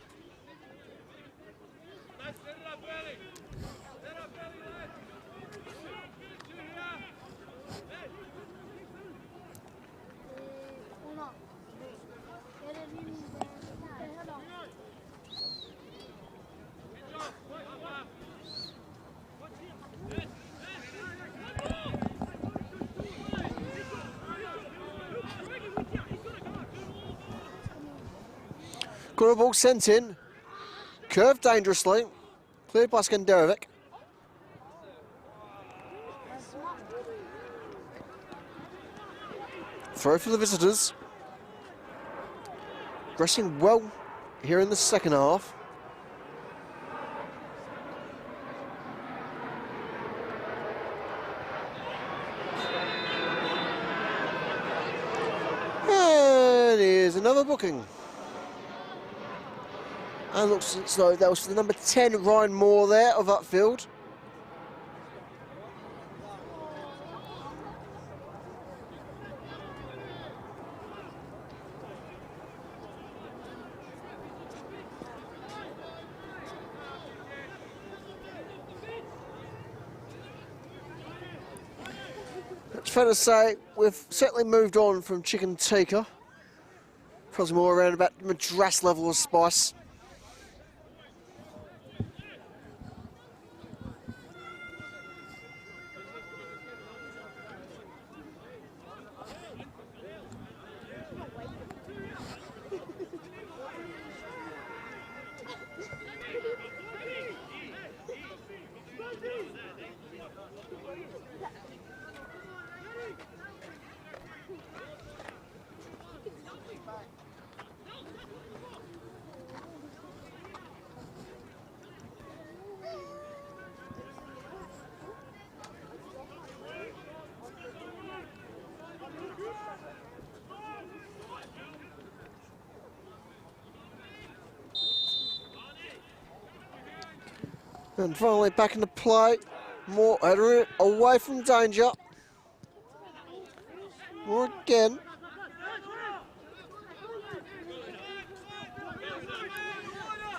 Corner ball sent in, curved dangerously, cleared by Skanderovic. Throw for the visitors. Progressing well here in the second half. another booking. And looks as though that was for the number 10, Ryan Moore there of Upfield. It's fair to say we've certainly moved on from chicken tikka. Probably more around about Madras level of spice. And finally back into play. More away from danger. More again.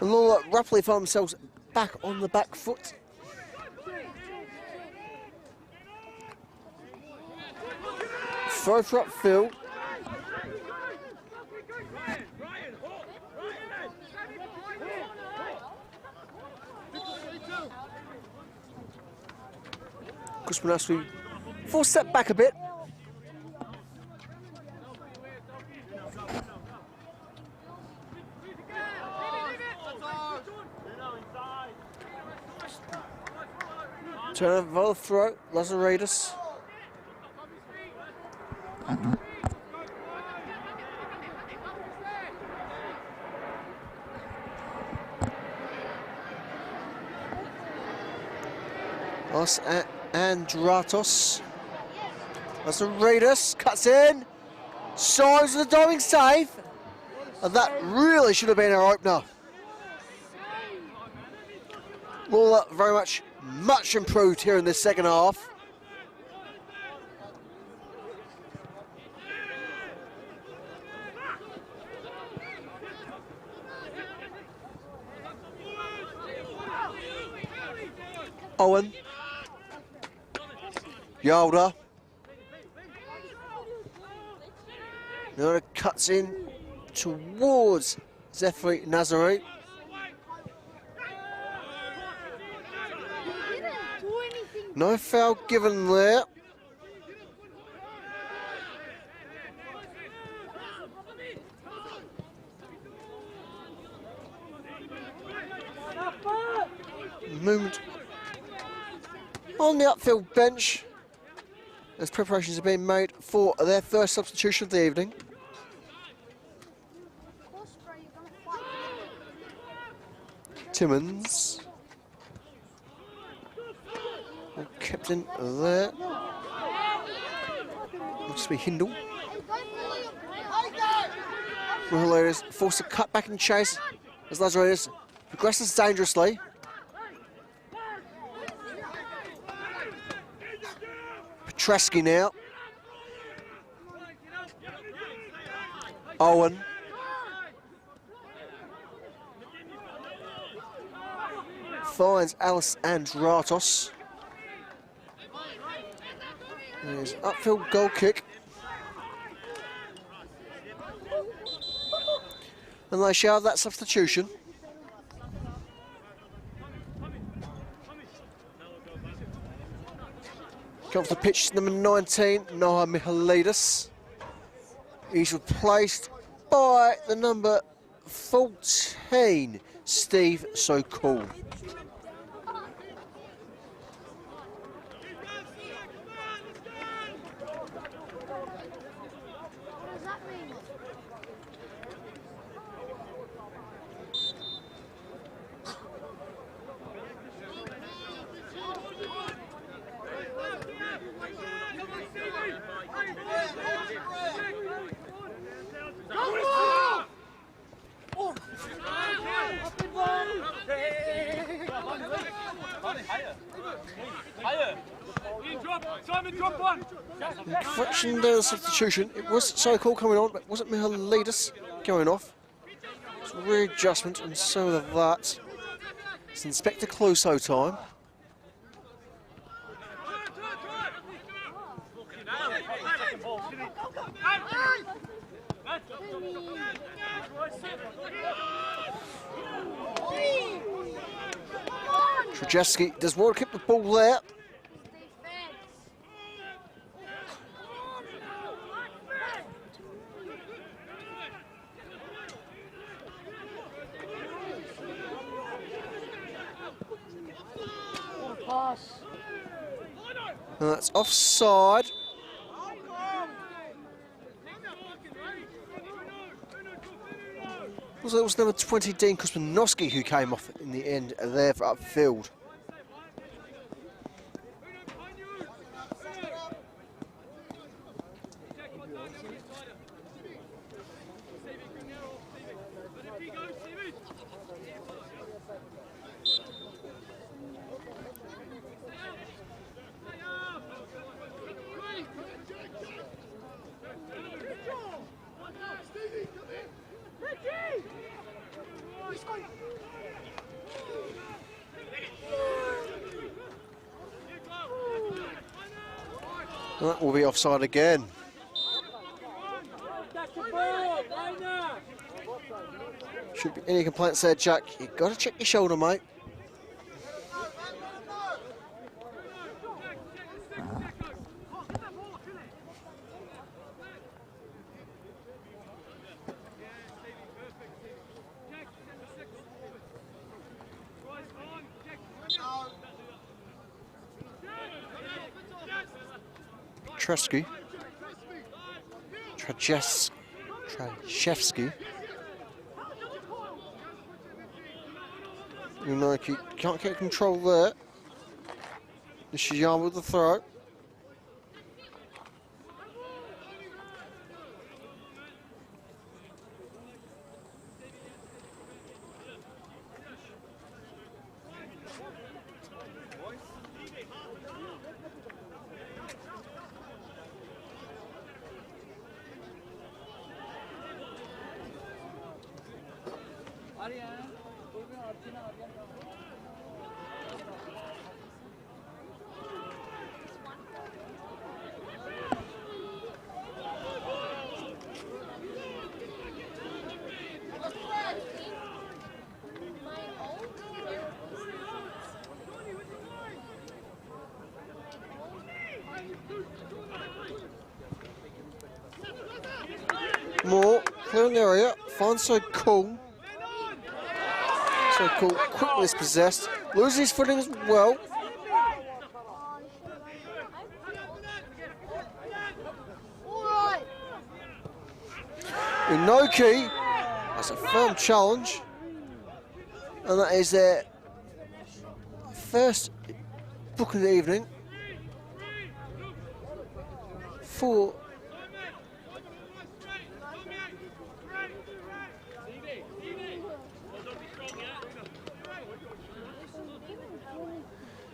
And Lalor roughly find themselves back on the back foot. Throw for Upfield. Gusman has to force step back a bit. Turn over the throw, Lazaridis. Us and Dratos. Lazaridis cuts in. Sides of the diving save. And that really should have been our opener. Lalor very much improved here in this second half. Owen. Yalda. Now cuts in towards Zephyr Nazari. No foul given there. Movement on the Upfield bench as preparations are being made for their first substitution of the evening. Timmons. Kept in there. Looks to be Hindle. Lazaridis forced to cut back and chase as Lazaridis progresses dangerously. Petreski now. Owen. Finds Alice and Ratos. There's Upfield goal kick. And they shall have that substitution. Come off the pitch, number 19, Noah Mihalidis. He's replaced by the number 14, Steve Sokol. Correction there, the substitution. It was so cool coming on, but it wasn't Mihalidis going off. It's a readjustment, and so of that. It's Inspector Clouseau time. Trajewski does well to keep the ball there. And that's offside. Also, it was number 20, Dean Kosmanowski, who came off in the end there for Upfield. That will be offside again. Should be any complaints there, Jack. You've got to check your shoulder, mate. Trajewski. Unike can't get control there. Nishiyama with the throw. More clearing the area, finds so cool. So cool, quickly dispossessed, loses his footing as well. Inoki, that's a firm challenge. And that is their first book of the evening.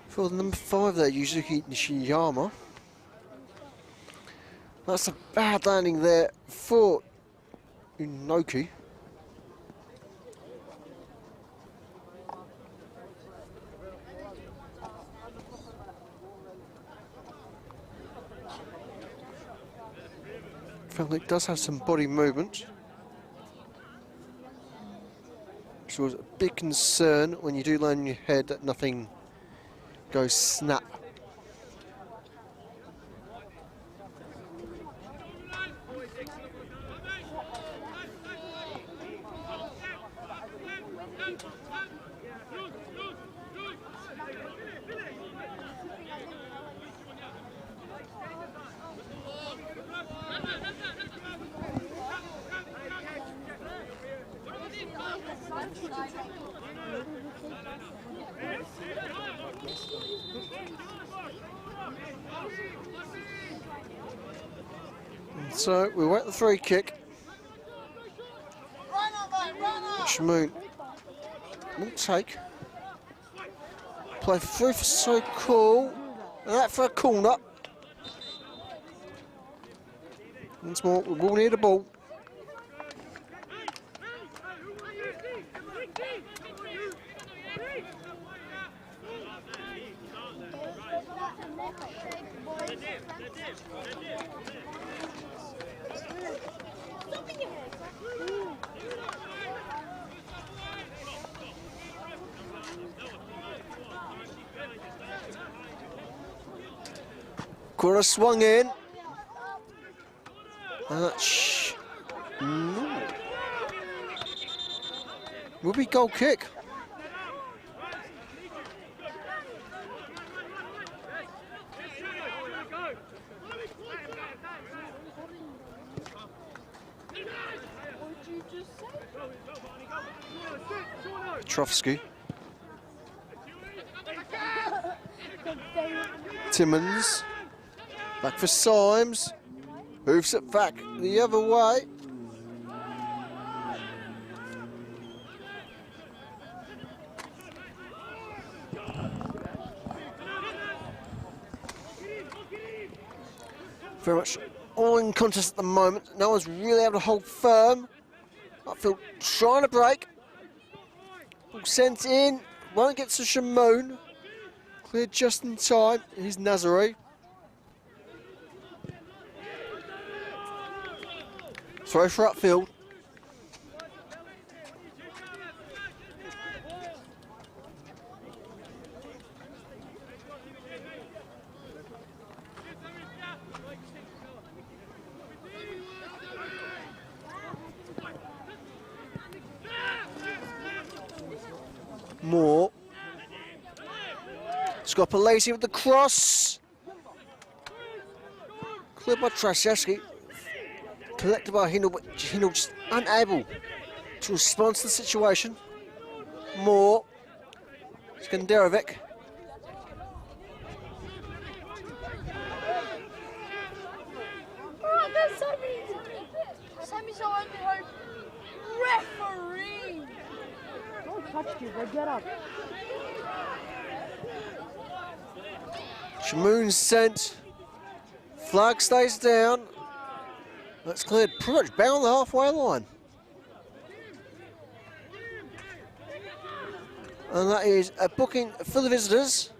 For the number 5 there, Yuzuki Nishiyama. That's a bad landing there for Inoki. It does have some body movement. Which was a big concern when you do land on your head that nothing goes snap. So we wait the free kick. Shmoon will take. Play through for So Cool. And that for a corner. Once more, we will need a ball. Corner swung in. No. Will be goal kick. Petrovsky. Timmons. Back for Symes. Moves it back the other way. Very much all in contest at the moment. No one's really able to hold firm. Upfield trying to break. Ball sent in. Won't get to Shamoon. Cleared just in time. Here's Nazare. Throw for Upfield. Moore. Scopolesi with the cross. Cleared by Traszewski. Collected by Hindle, but Hindle just unable to respond to the situation. Moore. Skanderovic. Oh, that's Sammy's on her referee. Don't touch you, but get up. Shamoon sent. Flag stays down. That's cleared pretty much down the halfway line. And that is a booking for the visitors.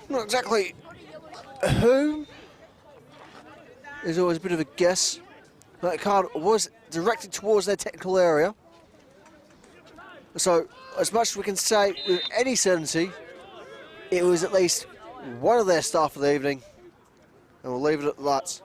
Not exactly who. There's always a bit of a guess. That card was directed towards their technical area. So, as much as we can say with any certainty, it was at least one of their staff of the evening. And we'll leave it at that.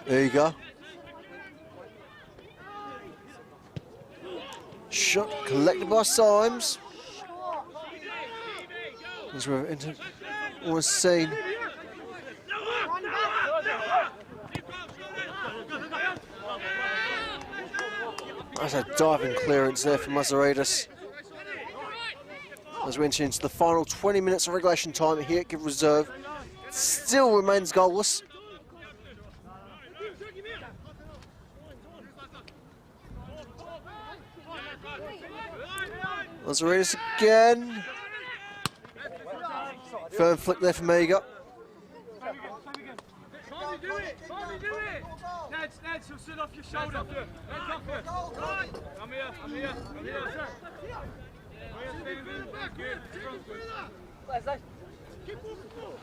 There you go. Shot collected by Symes. As we've almost seen. That's a diving clearance there for Mazaridis. As we enter into the final 20 minutes of regulation time here at Give Reserve. Still remains goalless. Mazaridis again. Firm flick there from Mega. Ned, she'll sit off your shoulder. Come here.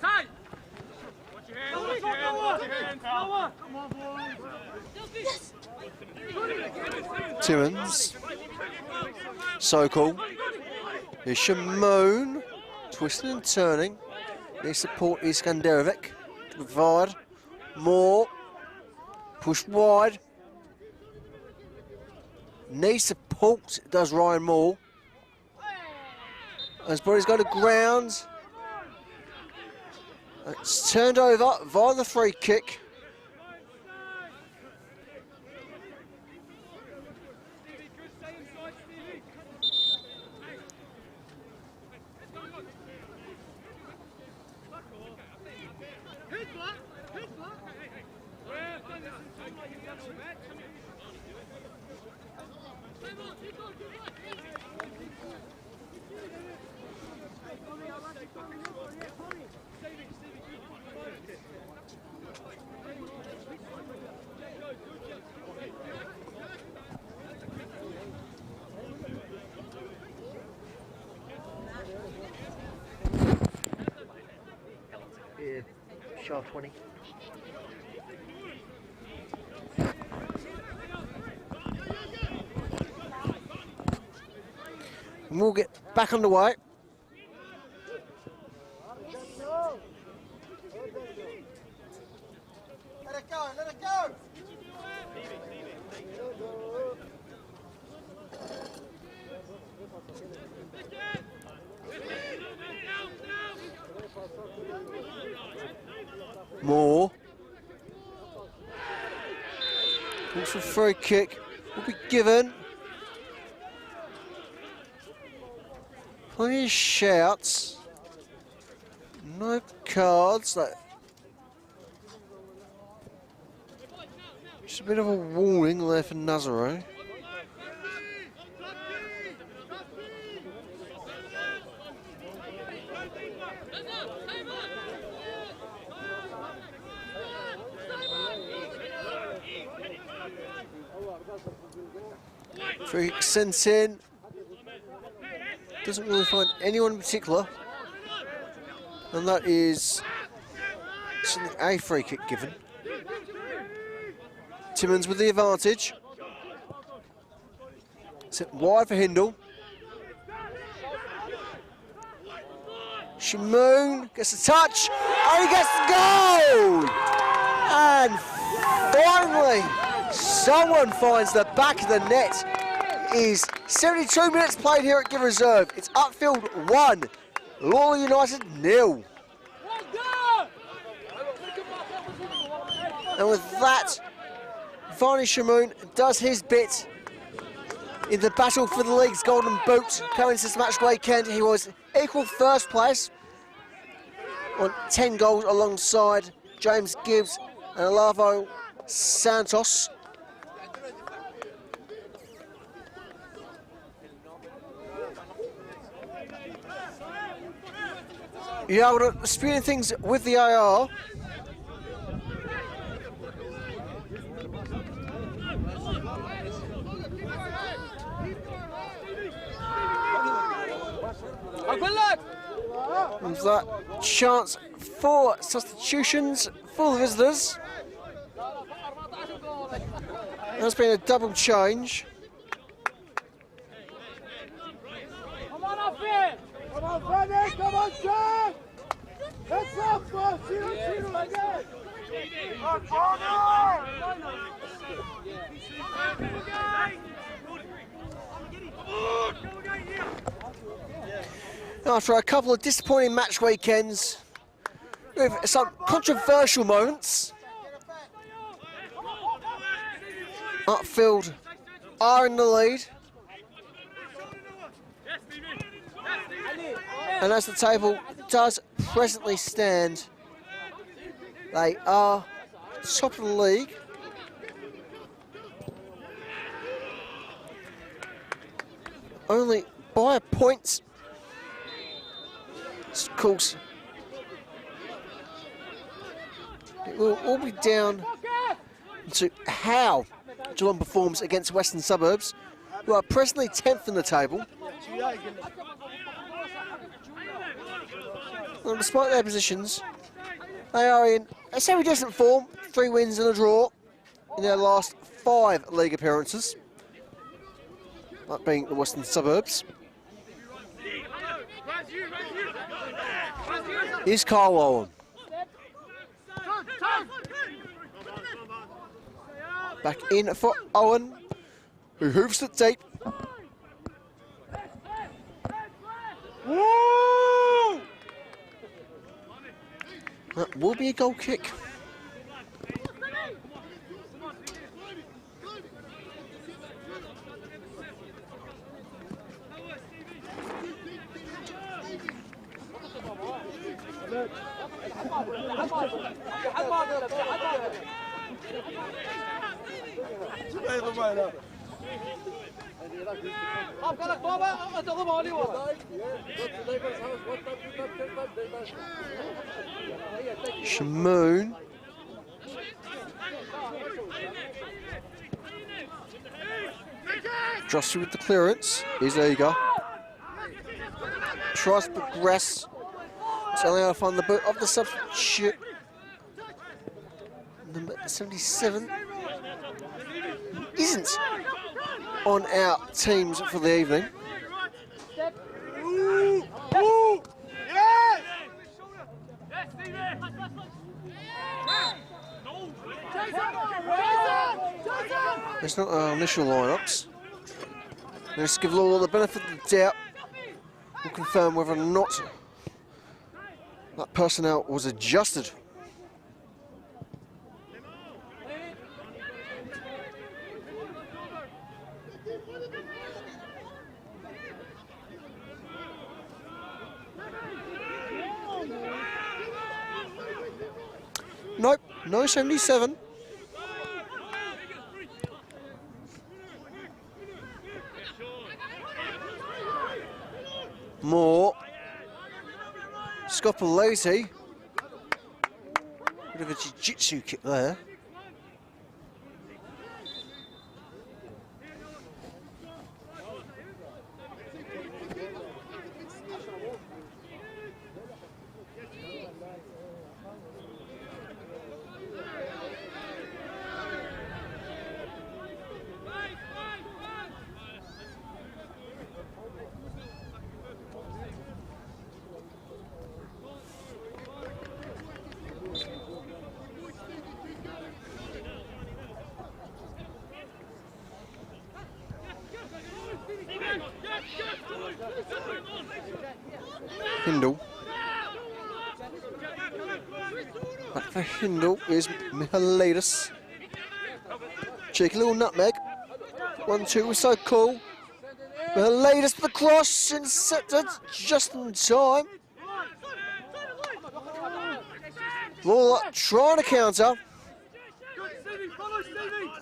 Tight! Watch your hands, watch your hands. Come on, boys. Timmons. Sokol. Here's Shamoon. Twisting and turning. Needs support is Skanderovic to provide. More. Pushed wide. Needs support does Ryan Moore. His body's going to ground. It's turned over via the free kick. Yeah, sharp 20. And we'll get back underway. Let it go, let it go! More. Looks for a free kick. Will be given. Plenty of shouts. No cards. Just a bit of a warning there for Nazaro. Free kick sent in. Doesn't really find anyone in particular. And that is a free kick given. Timmins with the advantage. Set wide for Hindle. Shamoon gets a touch, and he gets the goal! And finally, someone finds the back of the net. It is 72 minutes played here at Give Reserve. It's Upfield 1, Lalor United 0. And with that, Varney Shamoon does his bit in the battle for the league's golden boot. Coming to this match weekend, he was equal first place on 10 goals alongside James Gibbs and Olavo Santos. You're able to speeding things with the AR. And that chance for substitutions for the visitors. There's been a double change. Come on, Upfield! Come on, Freddie! Come on, John! Let's up, Zero again! On corner! After a couple of disappointing match weekends, with some controversial moments, Upfield are in the lead. And as the table does presently stand, they are top of the league. Only by a point. Of course, it will all be down to how Geelong performs against Western Suburbs, who are presently 10th in the table. And despite their positions, they are in a semi-decent form, 3 wins and a draw in their last 5 league appearances, that being the Western Suburbs. Here's Carl Owen. Back in for Owen, who hooves it deep. That will be a goal kick. Shamoon. Drosser with the clearance. He's eager. Tries to progress. It's only able to find the boot of the substitute. Number 77 isn't on our teams for the evening. It's not our initial lineups. Let's give Lalor the benefit of the doubt. We'll confirm whether or not that personnel was adjusted. Nope, no 77. More. Scopolese. Bit of a jiu-jitsu kick there. Hindle. Back for Hindle is Michailidis. Cheeky little nutmeg. 1-2 was so cool. Michailidis with the cross intercepted just in time. Lalor trying to counter.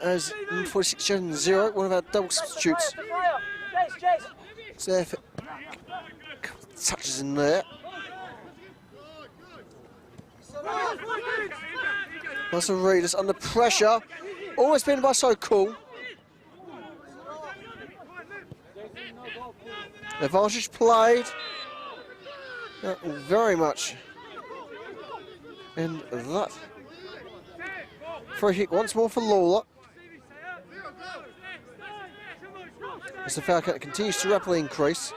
As 46-0, one of our double substitutes. It's there for touches in there. Michailidis under pressure. Always been by so cool. Advantage played. Very much. And that. Free kick once more for Lalor. As the foul count continues to rapidly increase.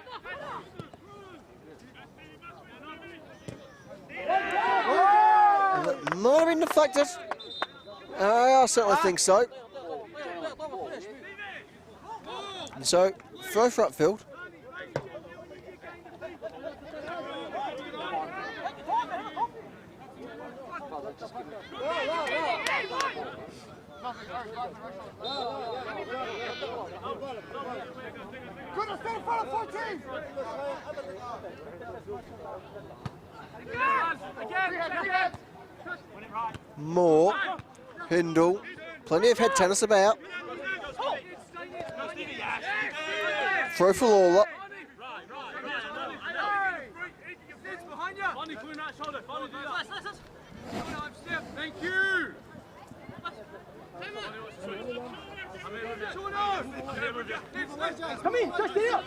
And that might have been deflected. I certainly think so. And so, throw for Upfield. More. Hindle. Plenty of head tennis about. Throw for Lalor. Thank you. Come in, just here.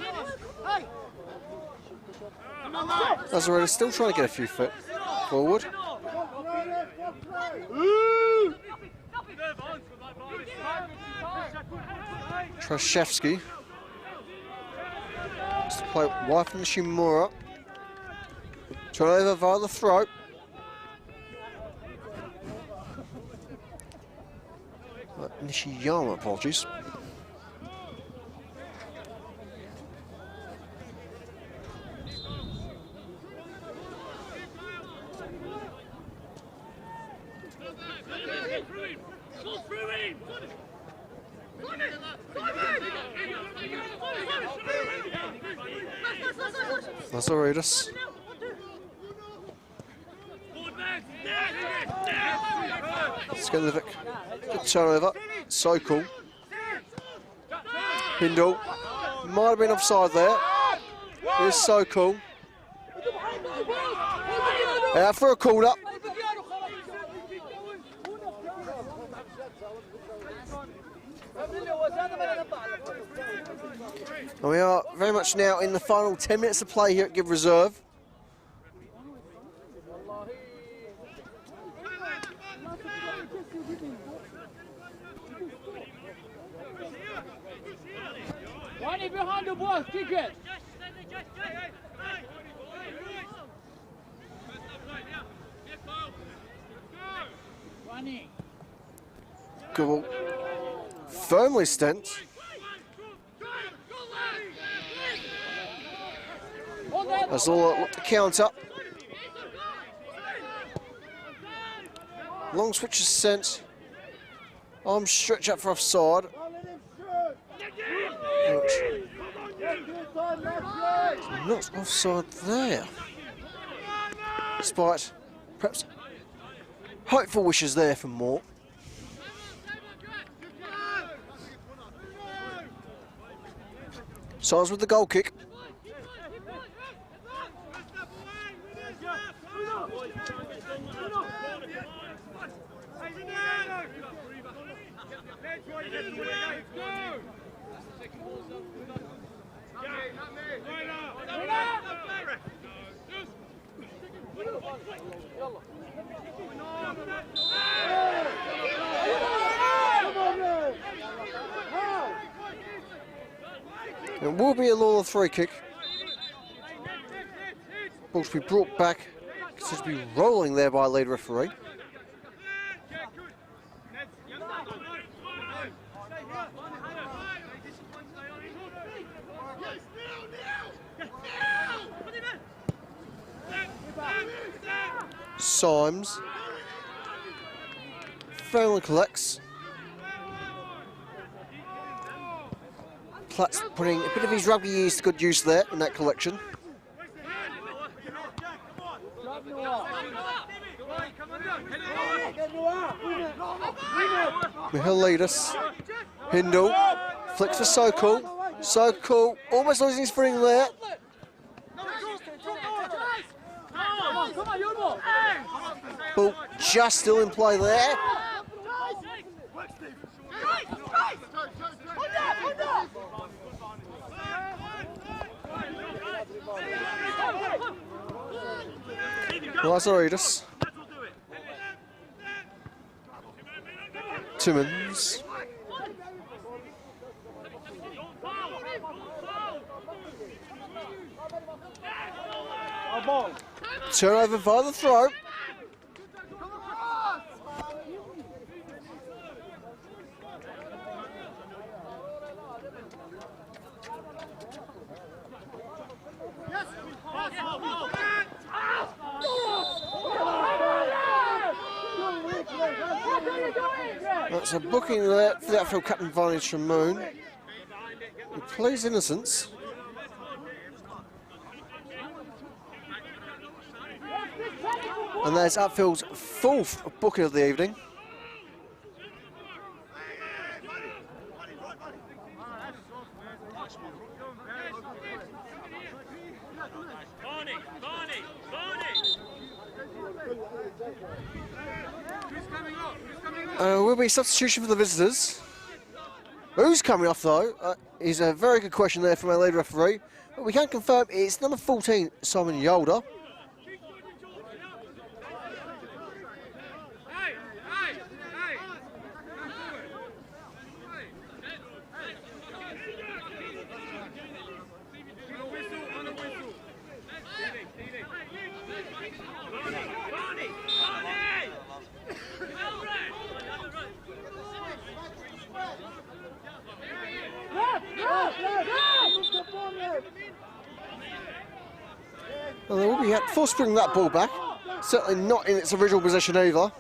Hey. Lalor still trying to get a few foot forward. Trashevsky. Just to play wide from Nishimura. Trying over via the throat. Nishiyama, apologies. Michailidis. Skenlevic, good turnover, so cool. Hindle, might have been offside there. It is so cool. Out for a call up. And we are very much now in the final 10 minutes of play here at Give Reserve. One behind the ball, kick it. Good ball. Firmly stent. That's all look to counter. Long switch is sent. Arm stretch up for offside. Not offside there. Despite perhaps hopeful wishes there for more. Size with the goal kick. It will be a Lalor free kick. Ball to be brought back. Considered to be rolling there by lead referee. Symes. Firmly collects. Platt's putting a bit of his rugby years to good use there in that collection. Michailidis. Hindle. Flicks for So Cool. So Cool. Almost losing his footing there. Ball just still in play there. Lazaridis. Timmins. Turnover via the throw. That's a booking there for the outfield captain advantage from Moon. He plays innocence. And there's Upfield's fourth booking of the evening. Will be substitution for the visitors. Who's coming off though is a very good question there from our lead referee. But we can confirm it's number 14, Simon Yolder. Well, they will be forced to bring that ball back. Certainly not in its original position either.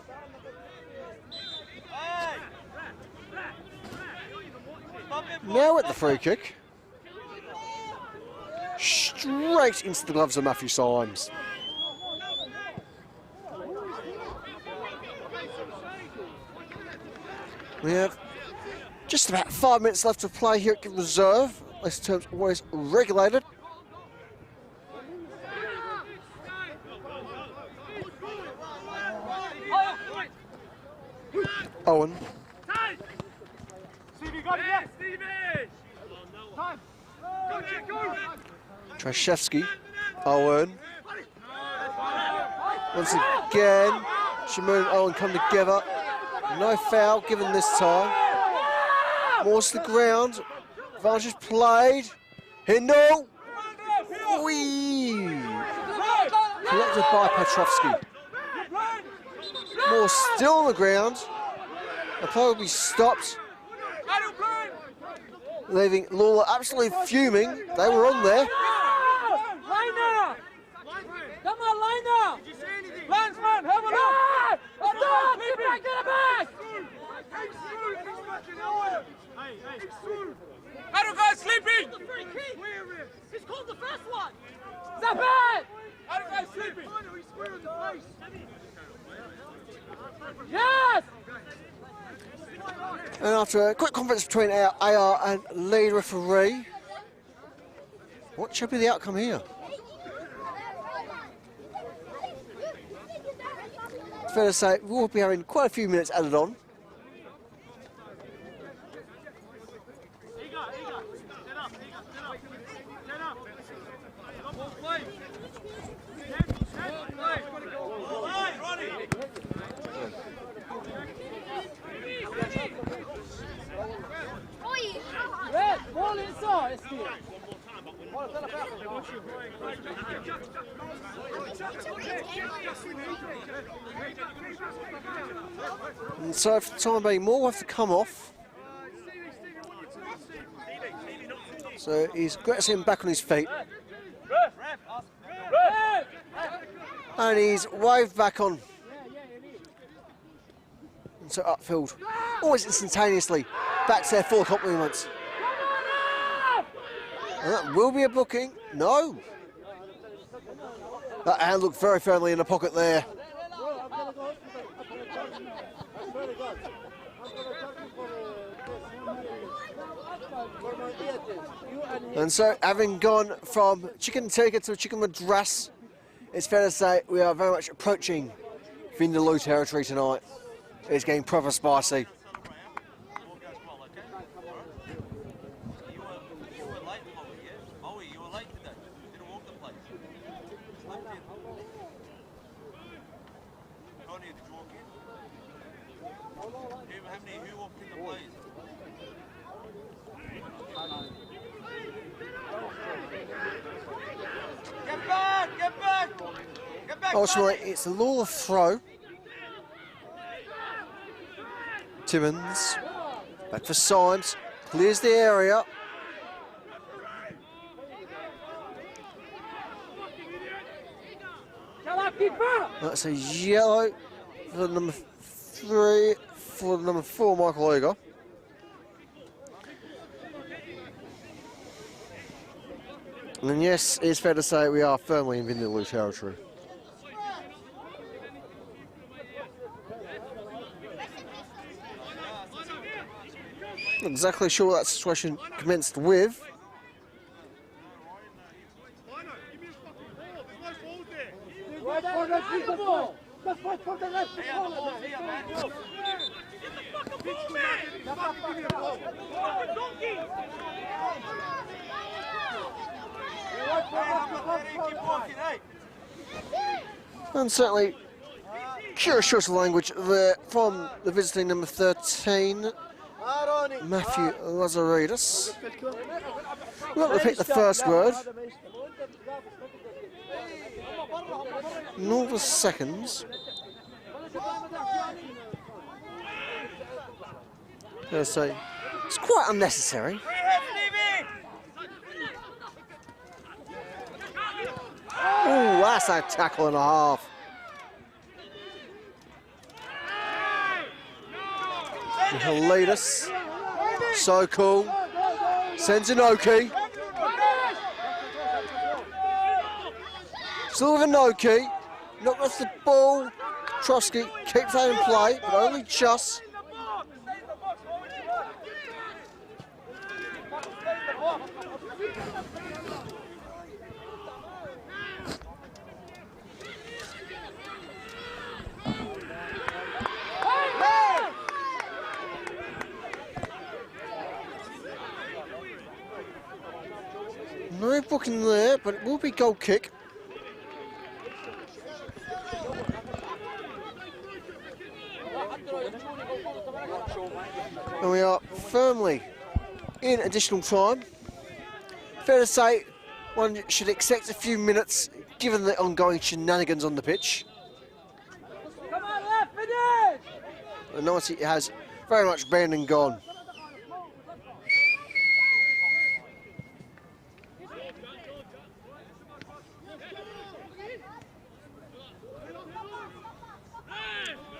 Now at the free kick. Straight into the gloves of Matthew Symes. We have just about 5 minutes left to play here at reserve. This term's always regulated. Owen. Trashevsky. Owen. Once again, Shamoon and Owen come together. No foul given this time. More to the ground. Advantage played. Hindle. Wee. Collected by Petrovsky. More still on the ground. The play will be stopped, leaving Lalor absolutely fuming. They were on there. Liner! Come on, Liner! Landsman, have a look! Stop! Get back, get back! How guys sleeping? He's called the first one! Stop it! How guys sleeping? Yes! And after a quick conference between our AR and lead referee, what should be the outcome here? It's fair to say we'll be having quite a few minutes added on. Ball inside, And so for the time being, more will have to come off. So he's great to see him back on his feet. And he's waved back on. And so Upfield, almost instantaneously, back to their full complements. And that will be a booking. No. That hand looked very firmly in the pocket there. And so, having gone from chicken tikka to chicken madras, it's fair to say we are very much approaching Vindaloo territory tonight. It's getting proper spicy. Ultimately, it's a Lalor throw. Timmins, back for Symes, clears the area. That's a yellow for number 3, for number 4, Michael Eager. And yes, it's fair to say we are firmly in Vindaloo territory. Not exactly sure what that situation commenced with. And certainly, curious choice of language there from the visiting number 13, Matthew Lazaridis. We won't repeat the first word, nor the seconds. I'll say it's quite unnecessary. Oh, that's a tackle and a half. He'll lead us. So cool. Sends Inoki. Still with Inoki. Knocked off the ball. Trotsky keeps that in play, but only just. No booking there, but it will be goal kick. And we are firmly in additional time. Fair to say, one should expect a few minutes given the ongoing shenanigans on the pitch. Come on, left, finish! The 90 has very much been and gone.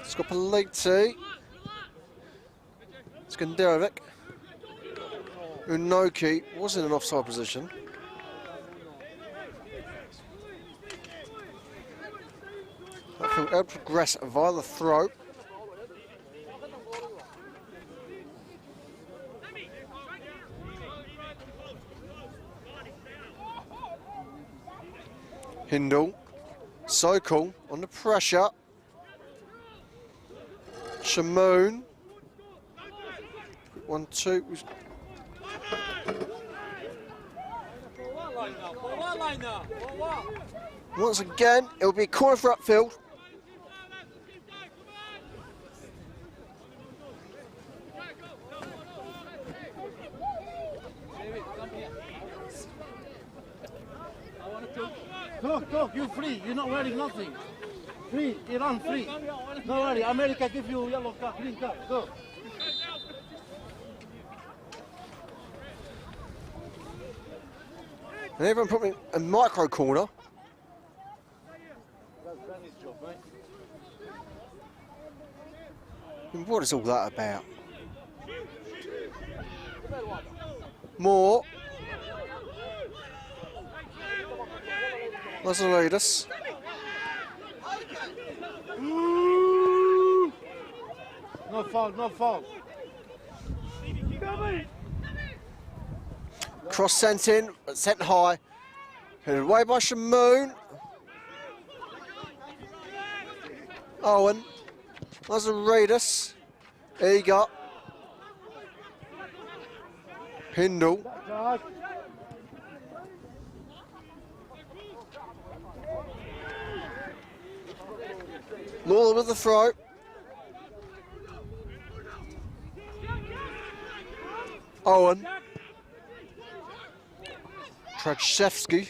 Skopaliti. Skanderovic. Unoki was in an offside position. Upfield able to progress via the throw. Hindle. So cool under pressure. Shamoon. 1-2. Once again, it will be a corner for Upfield. Talk, you free. You're not wearing nothing. Free, Iran free. Don't worry, America give you yellow card, green card. Go. And everyone put me a micro corner. That's Danny's job, right? And what is all that about? More. Lazarudis. No foul, no foul. Cross sent in, but sent high. Headed away by Shamoon. Owen. Lazarudis. Eager. Hindle. Lalor with the throw. Owen. Trachevsky.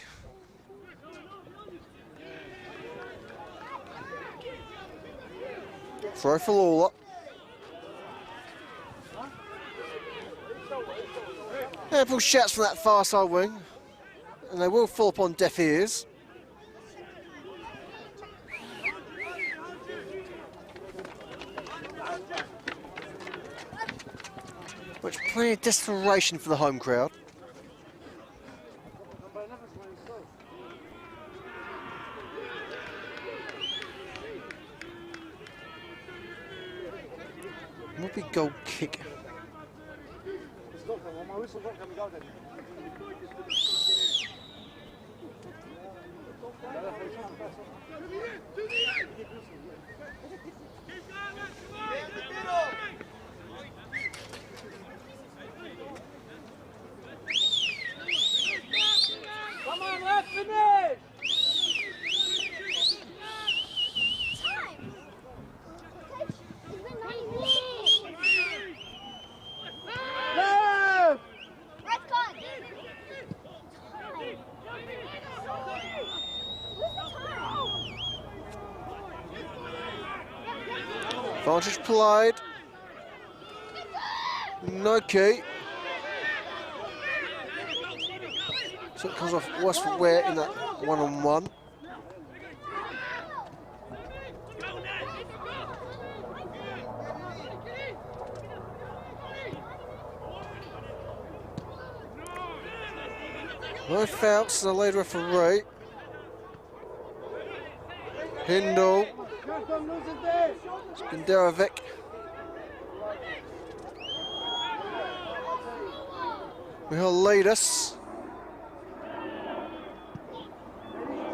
Throw for Lalor. Handful shots from that far side wing, and they will fall upon deaf ears. Which plenty of desperation for the home crowd. Will be goal kick. Come on, left, finish! Time! It's been 90 minutes! Left! Red card! Advantage played. No key. So it comes off worse for wear in that one-on-one. No fouls to the lead referee. Hindle. Skanderovic. will lead us.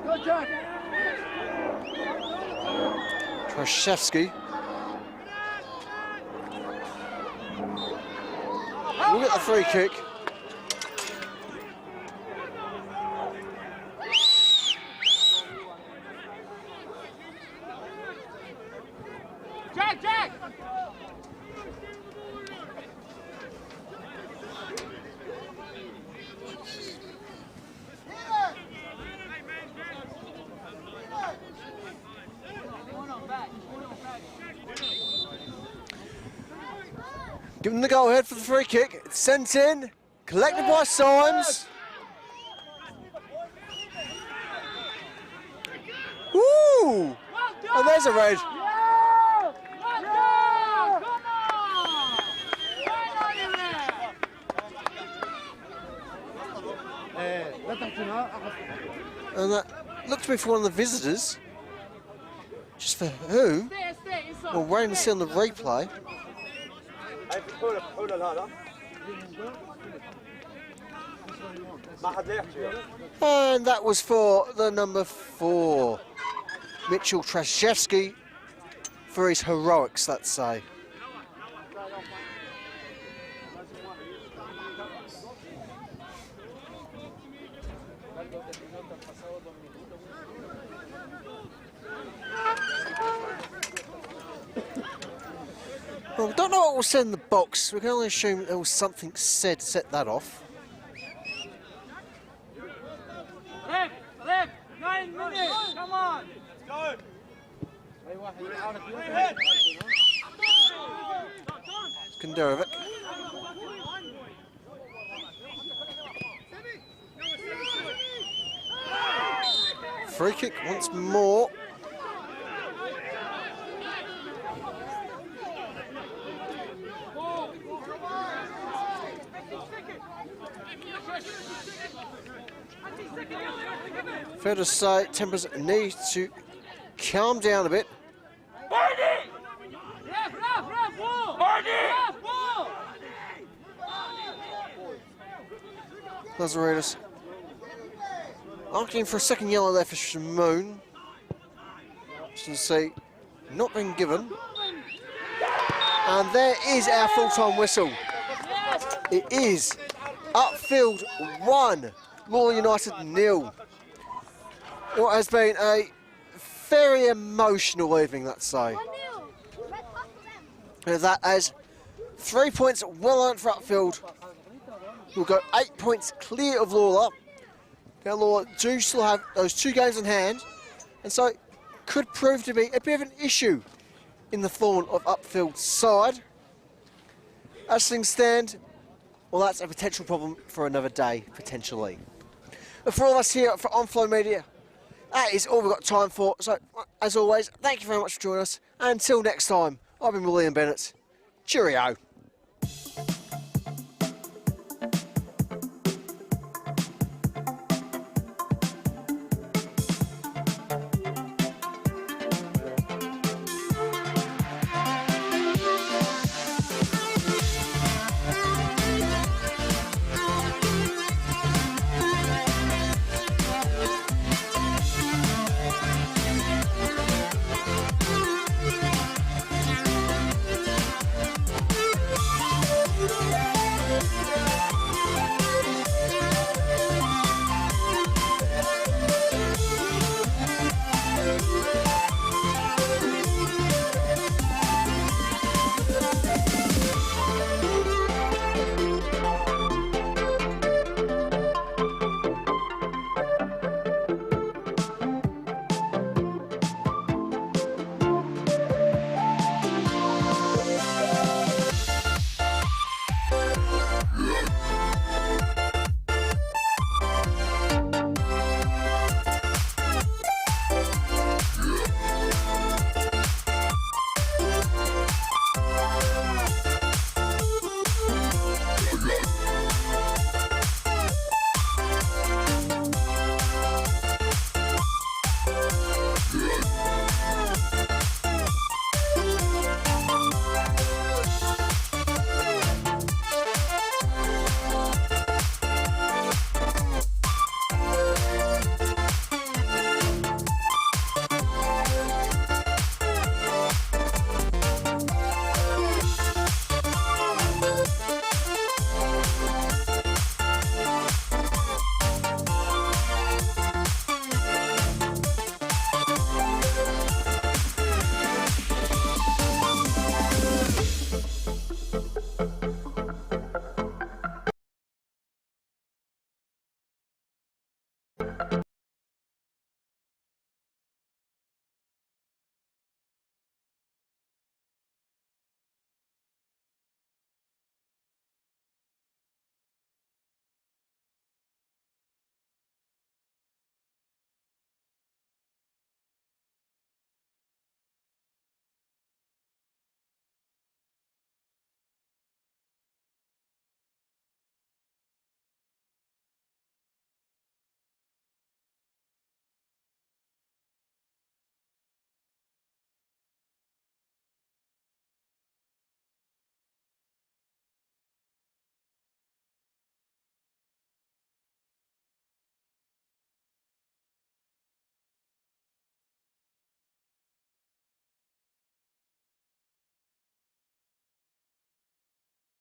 Go, Jack. Kraszewski. We'll get the free kick. Jack, Jack. Give them the go ahead for the free kick. It's sent in, collected by Symes. Woo! And there's a red. Yeah! Let's go! Come on! Right on in there! And that looked to me for one of the visitors. Just for who? We're waiting to see on the replay. And that was for the number 4, Mitchell Kraszewski, for his heroics, let's say. Well, we don't know what was said in the box. We can only assume there was something said to set that off. Left, 9 minutes, come on! Go! Skanderovic. Free kick once more. Fair to say, tempers need to calm down a bit. Lazaridis asking for a second yellow there for Shimoon. As you can see, not been given. And there is our full-time whistle. It is Upfield 1, Lalor United 0. What has been a very emotional evening, let's say. 1-0. Red card for them. That as 3 points well earned for Upfield. We'll go 8 points clear of Lalor. Now Lalor do still have those 2 games in hand, and so could prove to be a bit of an issue in the form of Upfield's side. As things stand, well, that's a potential problem for another day, potentially. But for all of us here for OnFlow Media, that is all we've got time for. So, as always, thank you very much for joining us. And until next time, I've been William Bennett. Cheerio.